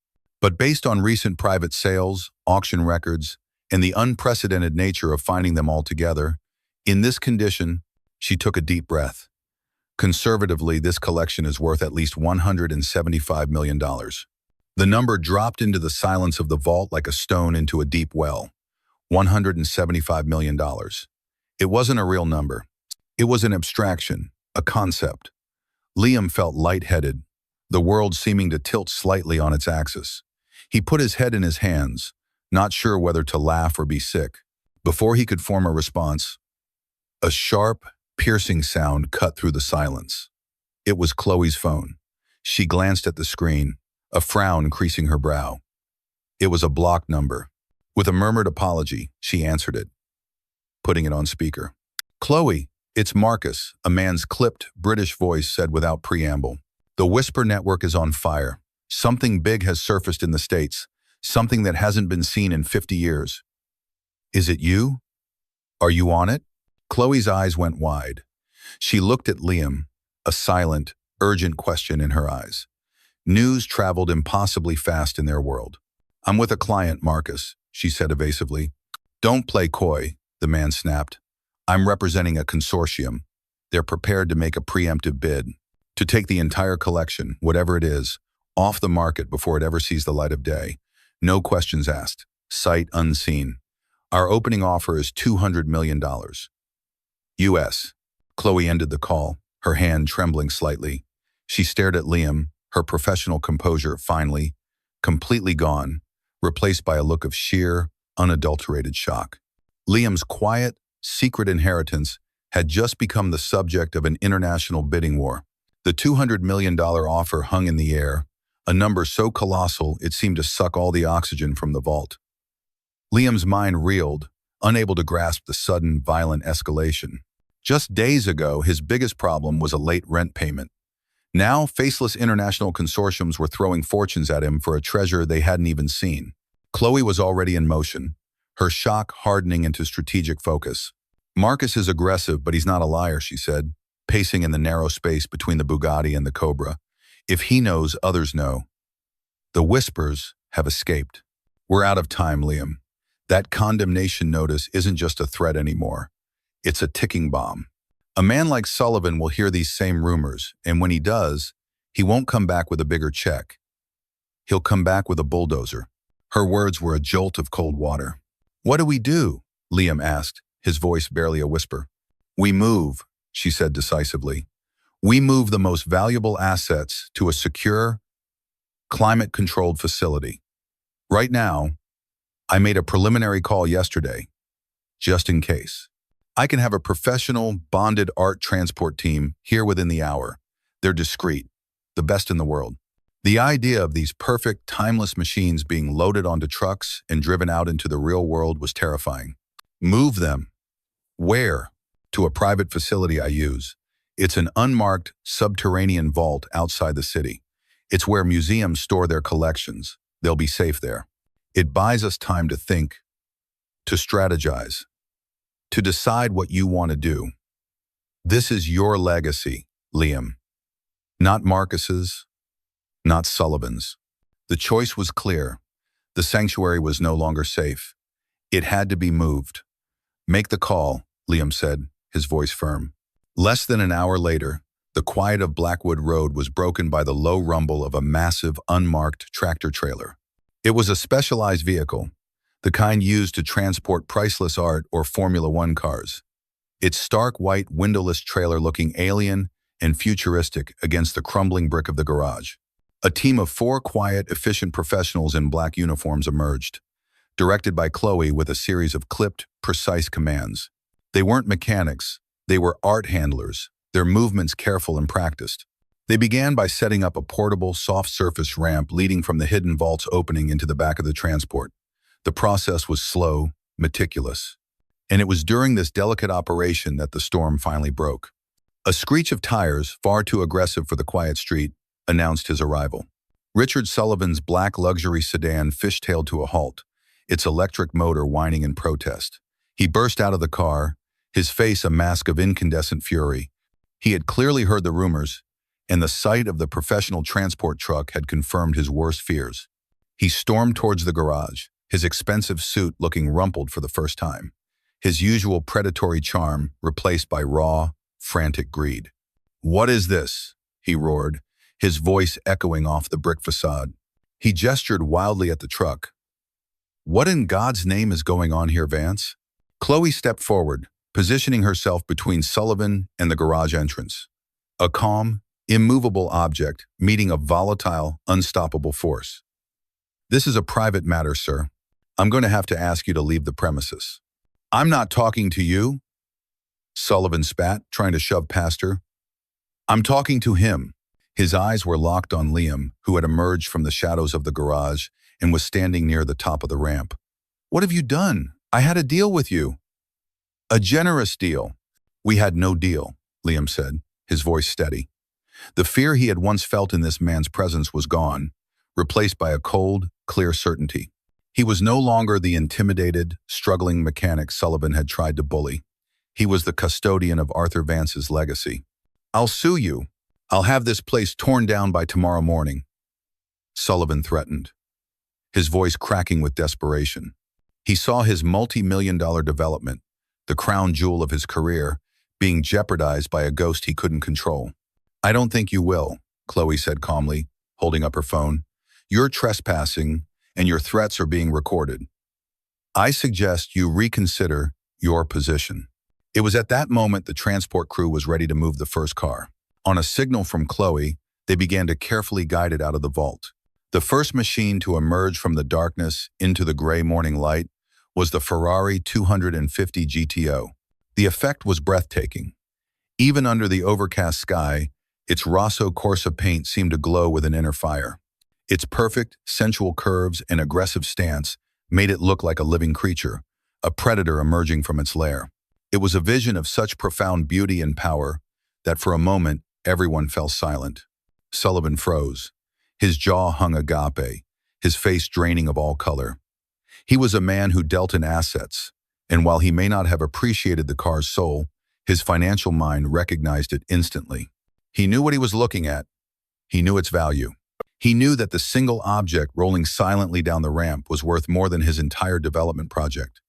But based on recent private sales, auction records, and the unprecedented nature of finding them all together, in this condition, she took a deep breath. Conservatively, this collection is worth at least $175 million. The number dropped into the silence of the vault like a stone into a deep well. $175 million. It wasn't a real number. It was an abstraction, a concept. Liam felt lightheaded, the world seeming to tilt slightly on its axis. He put his head in his hands, not sure whether to laugh or be sick. Before he could form a response, a sharp, piercing sound cut through the silence. It was Chloe's phone. She glanced at the screen, a frown creasing her brow. It was a blocked number. With a murmured apology, she answered it, putting it on speaker. "Chloe, it's Marcus," a man's clipped, British voice said without preamble. "The Whisper network is on fire. Something big has surfaced in the States, something that hasn't been seen in 50 years. Is it you? Are you on it?" Chloe's eyes went wide. She looked at Liam, a silent, urgent question in her eyes. News traveled impossibly fast in their world. "I'm with a client, Marcus," she said evasively. "Don't play coy," the man snapped. "I'm representing a consortium. They're prepared to make a preemptive bid, to take the entire collection, whatever it is, off the market before it ever sees the light of day. No questions asked. Sight unseen. Our opening offer is $200 million. US. Chloe ended the call, her hand trembling slightly. She stared at Liam, her professional composure finally, completely gone, replaced by a look of sheer, unadulterated shock. Liam's quiet, secret inheritance had just become the subject of an international bidding war. The $200 million offer hung in the air, a number so colossal it seemed to suck all the oxygen from the vault. Liam's mind reeled, unable to grasp the sudden, violent escalation. Just days ago, his biggest problem was a late rent payment. Now, faceless international consortiums were throwing fortunes at him for a treasure they hadn't even seen. Chloe was already in motion, her shock hardening into strategic focus. "Marcus is aggressive, but he's not a liar," she said, pacing in the narrow space between the Bugatti and the Cobra. "If he knows, others know. The Whispers have escaped. We're out of time, Liam. That condemnation notice isn't just a threat anymore. It's a ticking bomb. A man like Sullivan will hear these same rumors, and when he does, he won't come back with a bigger check. He'll come back with a bulldozer." Her words were a jolt of cold water. "What do we do?" Liam asked, his voice barely a whisper. "We move," she said decisively. "We move the most valuable assets to a secure, climate-controlled facility. Right now, I made a preliminary call yesterday, just in case. I can have a professional, bonded art transport team here within the hour. They're discreet, the best in the world." The idea of these perfect, timeless machines being loaded onto trucks and driven out into the real world was terrifying. "Move them." "Where?" "To a private facility I use. It's an unmarked, subterranean vault outside the city. It's where museums store their collections. They'll be safe there. It buys us time to think, to strategize, to decide what you want to do. This is your legacy, Liam. Not Marcus's, not Sullivan's." The choice was clear. The sanctuary was no longer safe. It had to be moved. "Make the call," Liam said, his voice firm. Less than an hour later, the quiet of Blackwood Road was broken by the low rumble of a massive, unmarked tractor trailer. It was a specialized vehicle, the kind used to transport priceless art or Formula One cars. Its stark white, windowless trailer looking alien and futuristic against the crumbling brick of the garage. A team of 4 quiet, efficient professionals in black uniforms emerged, directed by Chloe with a series of clipped, precise commands. They weren't mechanics, they were art handlers, their movements careful and practiced. They began by setting up a portable, soft-surface ramp leading from the hidden vault's opening into the back of the transport. The process was slow, meticulous. And it was during this delicate operation that the storm finally broke. A screech of tires, far too aggressive for the quiet street, announced his arrival. Richard Sullivan's black luxury sedan fishtailed to a halt, its electric motor whining in protest. He burst out of the car, his face a mask of incandescent fury. He had clearly heard the rumors, and the sight of the professional transport truck had confirmed his worst fears. He stormed towards the garage, his expensive suit looking rumpled for the first time, his usual predatory charm replaced by raw, frantic greed. "What is this?" he roared, his voice echoing off the brick facade. He gestured wildly at the truck. "What in God's name is going on here, Vance?" Chloe stepped forward, positioning herself between Sullivan and the garage entrance. A calm, immovable object meeting a volatile, unstoppable force. "This is a private matter, sir. I'm going to have to ask you to leave the premises." "I'm not talking to you," Sullivan spat, trying to shove past her. "I'm talking to him." His eyes were locked on Liam, who had emerged from the shadows of the garage and was standing near the top of the ramp. "What have you done? I had a deal with you." "A generous deal." "We had no deal," Liam said, his voice steady. The fear he had once felt in this man's presence was gone, replaced by a cold, clear certainty. He was no longer the intimidated, struggling mechanic Sullivan had tried to bully. He was the custodian of Arthur Vance's legacy. "I'll sue you. I'll have this place torn down by tomorrow morning," Sullivan threatened, his voice cracking with desperation. He saw his multi-million-dollar development, the crown jewel of his career, being jeopardized by a ghost he couldn't control. "I don't think you will," Chloe said calmly, holding up her phone. "You're trespassing, and your threats are being recorded. I suggest you reconsider your position." It was at that moment the transport crew was ready to move the first car. On a signal from Chloe, they began to carefully guide it out of the vault. The first machine to emerge from the darkness into the gray morning light was the Ferrari 250 GTO. The effect was breathtaking. Even under the overcast sky, its Rosso Corsa paint seemed to glow with an inner fire. Its perfect, sensual curves and aggressive stance made it look like a living creature, a predator emerging from its lair. It was a vision of such profound beauty and power that for a moment, everyone fell silent. Sullivan froze. His jaw hung agape, his face draining of all color. He was a man who dealt in assets, and while he may not have appreciated the car's soul, his financial mind recognized it instantly. He knew what he was looking at. He knew its value. He knew that the single object rolling silently down the ramp was worth more than his entire development project,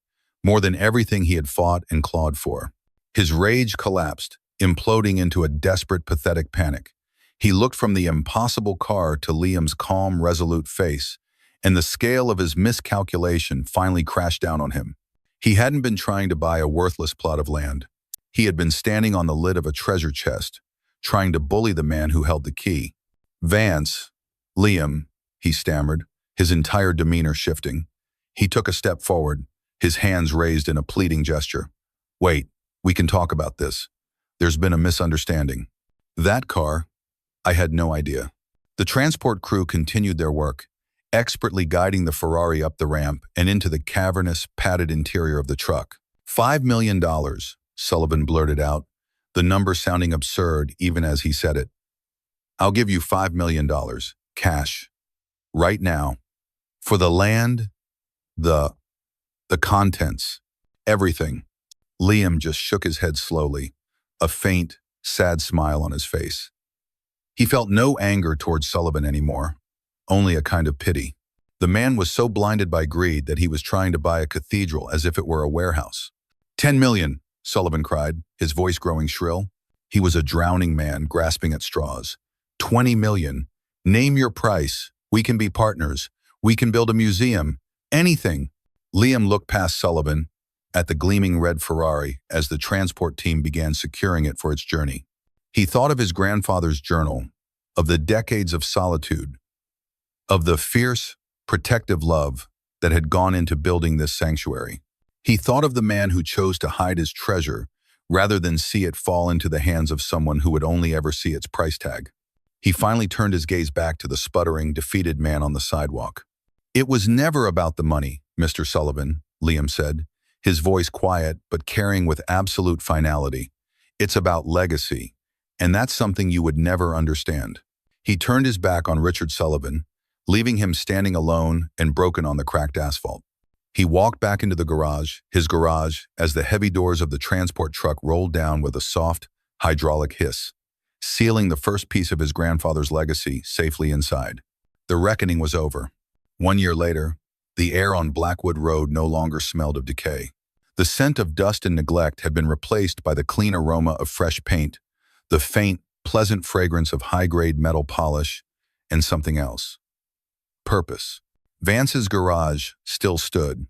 more than everything he had fought and clawed for. His rage collapsed, imploding into a desperate, pathetic panic. He looked from the impossible car to Liam's calm, resolute face, and the scale of his miscalculation finally crashed down on him. He hadn't been trying to buy a worthless plot of land. He had been standing on the lid of a treasure chest, trying to bully the man who held the key. "Vance, Liam," he stammered, his entire demeanor shifting. He took a step forward, his hands raised in a pleading gesture. "Wait, we can talk about this. There's been a misunderstanding." "That car? I had no idea." The transport crew continued their work, expertly guiding the Ferrari up the ramp and into the cavernous, padded interior of the truck. $5 million, Sullivan blurted out, the number sounding absurd even as he said it. "I'll give you $5 million, cash, right now, for the land, the contents, everything." Liam just shook his head slowly, a faint, sad smile on his face. He felt no anger towards Sullivan anymore, only a kind of pity. The man was so blinded by greed that he was trying to buy a cathedral as if it were a warehouse. $10 million, Sullivan cried, his voice growing shrill. He was a drowning man grasping at straws. $20 million. Name your price. We can be partners. We can build a museum. Anything. Liam looked past Sullivan at the gleaming red Ferrari as the transport team began securing it for its journey. He thought of his grandfather's journal, of the decades of solitude, of the fierce, protective love that had gone into building this sanctuary. He thought of the man who chose to hide his treasure rather than see it fall into the hands of someone who would only ever see its price tag. He finally turned his gaze back to the sputtering, defeated man on the sidewalk. "It was never about the money, Mr. Sullivan," Liam said, his voice quiet but carrying with absolute finality. "It's about legacy, and that's something you would never understand." He turned his back on Richard Sullivan, leaving him standing alone and broken on the cracked asphalt. He walked back into the garage, as the heavy doors of the transport truck rolled down with a soft, hydraulic hiss, sealing the first piece of his grandfather's legacy safely inside. The reckoning was over. 1 year later, the air on Blackwood Road no longer smelled of decay. The scent of dust and neglect had been replaced by the clean aroma of fresh paint, the faint, pleasant fragrance of high-grade metal polish, and something else. Purpose. Vance's garage still stood,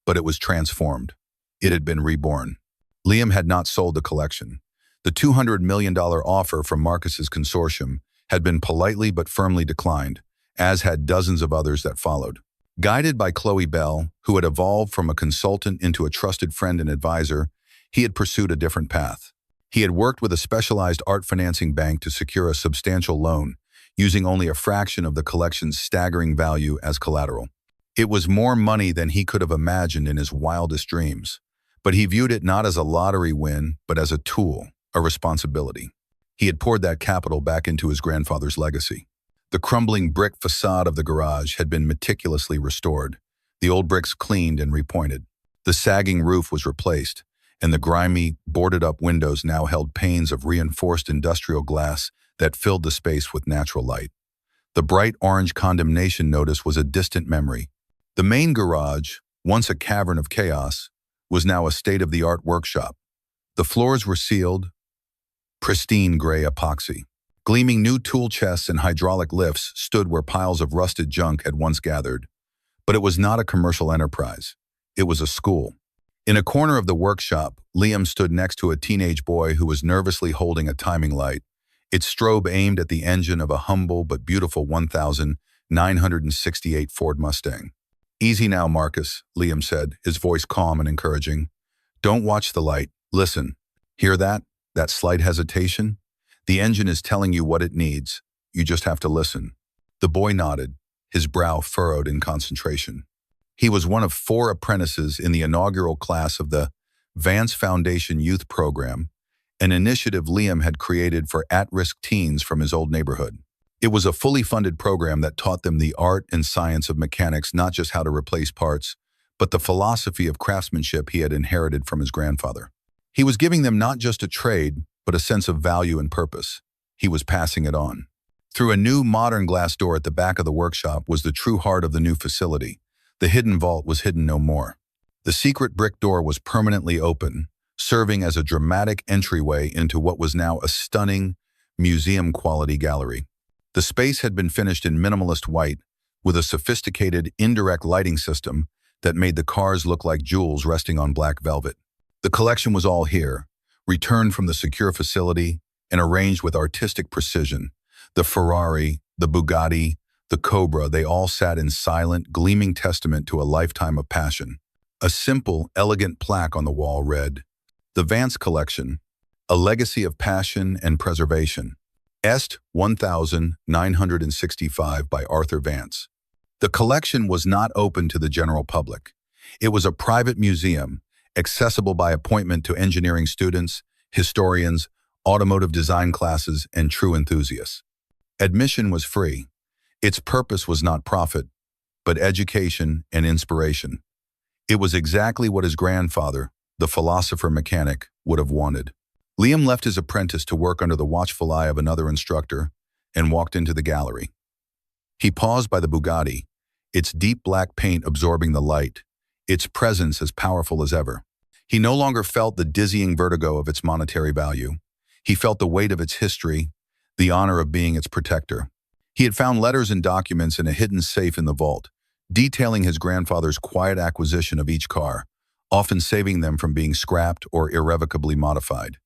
but it was transformed. It had been reborn. Liam had not sold the collection. The $200 million offer from Marcus's consortium had been politely but firmly declined, as had dozens of others that followed. Guided by Chloe Bell, who had evolved from a consultant into a trusted friend and advisor, he had pursued a different path. He had worked with a specialized art financing bank to secure a substantial loan, using only a fraction of the collection's staggering value as collateral. It was more money than he could have imagined in his wildest dreams, but he viewed it not as a lottery win, but as a tool, a responsibility. He had poured that capital back into his grandfather's legacy. The crumbling brick facade of the garage had been meticulously restored, the old bricks cleaned and repointed. The sagging roof was replaced, and the grimy, boarded-up windows now held panes of reinforced industrial glass that filled the space with natural light. The bright orange condemnation notice was a distant memory. The main garage, once a cavern of chaos, was now a state-of-the-art workshop. The floors were sealed, pristine gray epoxy. Gleaming new tool chests and hydraulic lifts stood where piles of rusted junk had once gathered. But it was not a commercial enterprise. It was a school. In a corner of the workshop, Liam stood next to a teenage boy who was nervously holding a timing light, its strobe aimed at the engine of a humble but beautiful 1968 Ford Mustang. "Easy now, Marcus," Liam said, his voice calm and encouraging. "Don't watch the light. Listen. Hear that? That slight hesitation? The engine is telling you what it needs. You just have to listen." The boy nodded, his brow furrowed in concentration. He was one of 4 apprentices in the inaugural class of the Vance Foundation Youth Program, an initiative Liam had created for at-risk teens from his old neighborhood. It was a fully funded program that taught them the art and science of mechanics, not just how to replace parts, but the philosophy of craftsmanship he had inherited from his grandfather. He was giving them not just a trade, but a sense of value and purpose. He was passing it on. Through a new modern glass door at the back of the workshop was the true heart of the new facility. The hidden vault was hidden no more. The secret brick door was permanently open, serving as a dramatic entryway into what was now a stunning, museum-quality gallery. The space had been finished in minimalist white, with a sophisticated indirect lighting system that made the cars look like jewels resting on black velvet. The collection was all here, returned from the secure facility and arranged with artistic precision. The Ferrari, the Bugatti, the Cobra, they all sat in silent, gleaming testament to a lifetime of passion. A simple, elegant plaque on the wall read, "The Vance Collection, a legacy of passion and preservation. Est 1965 by Arthur Vance." The collection was not open to the general public. It was a private museum, accessible by appointment to engineering students, historians, automotive design classes, and true enthusiasts. Admission was free. Its purpose was not profit, but education and inspiration. It was exactly what his grandfather, the philosopher mechanic, would have wanted. Liam left his apprentice to work under the watchful eye of another instructor and walked into the gallery. He paused by the Bugatti, its deep black paint absorbing the light, its presence as powerful as ever. He no longer felt the dizzying vertigo of its monetary value. He felt the weight of its history, the honor of being its protector. He had found letters and documents in a hidden safe in the vault, detailing his grandfather's quiet acquisition of each car, often saving them from being scrapped or irrevocably modified.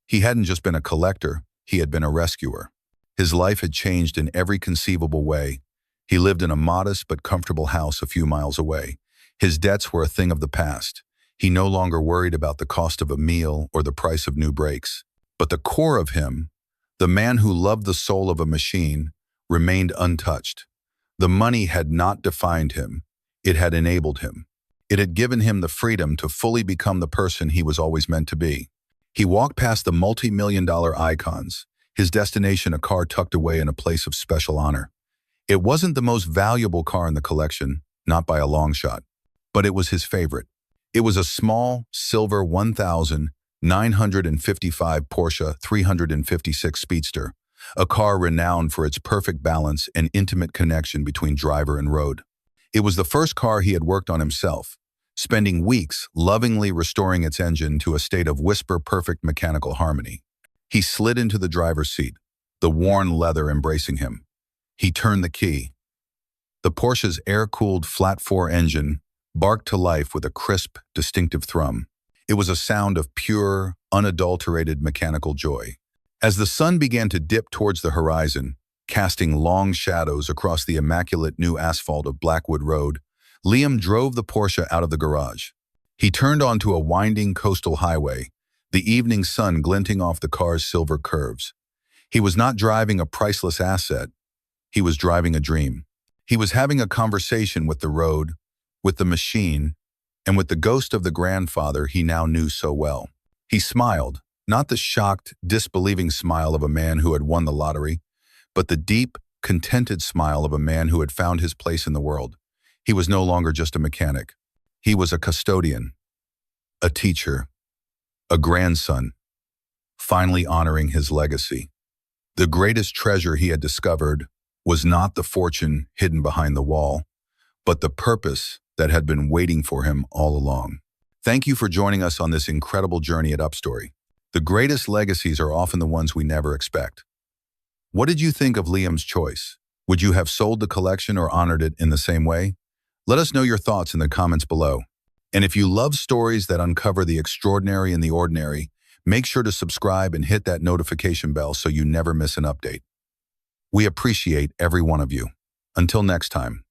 He hadn't just been a collector, he had been a rescuer. His life had changed in every conceivable way. He lived in a modest but comfortable house a few miles away. His debts were a thing of the past. He no longer worried about the cost of a meal or the price of new brakes. But the core of him, the man who loved the soul of a machine, remained untouched. The money had not defined him. It had enabled him. It had given him the freedom to fully become the person he was always meant to be. He walked past the multi-million-dollar icons, his destination a car tucked away in a place of special honor. It wasn't the most valuable car in the collection, not by a long shot, but it was his favorite. It was a small, silver 1955 Porsche 356 Speedster, a car renowned for its perfect balance and intimate connection between driver and road. It was the first car he had worked on himself, spending weeks lovingly restoring its engine to a state of whisper-perfect mechanical harmony. He slid into the driver's seat, the worn leather embracing him. He turned the key. The Porsche's air-cooled flat-4 engine barked to life with a crisp, distinctive thrum. It was a sound of pure, unadulterated mechanical joy. As the sun began to dip towards the horizon, casting long shadows across the immaculate new asphalt of Blackwood Road, Liam drove the Porsche out of the garage. He turned onto a winding coastal highway, the evening sun glinting off the car's silver curves. He was not driving a priceless asset. He was driving a dream. He was having a conversation with the road, with the machine, and with the ghost of the grandfather he now knew so well. He smiled, not the shocked, disbelieving smile of a man who had won the lottery, but the deep, contented smile of a man who had found his place in the world. He was no longer just a mechanic. He was a custodian, a teacher, a grandson, finally honoring his legacy. The greatest treasure he had discovered was not the fortune hidden behind the wall, but the purpose that had been waiting for him all along. Thank you for joining us on this incredible journey at Upstory. The greatest legacies are often the ones we never expect. What did you think of Liam's choice? Would you have sold the collection or honored it in the same way? Let us know your thoughts in the comments below. And if you love stories that uncover the extraordinary and the ordinary, make sure to subscribe and hit that notification bell so you never miss an update. We appreciate every one of you. Until next time.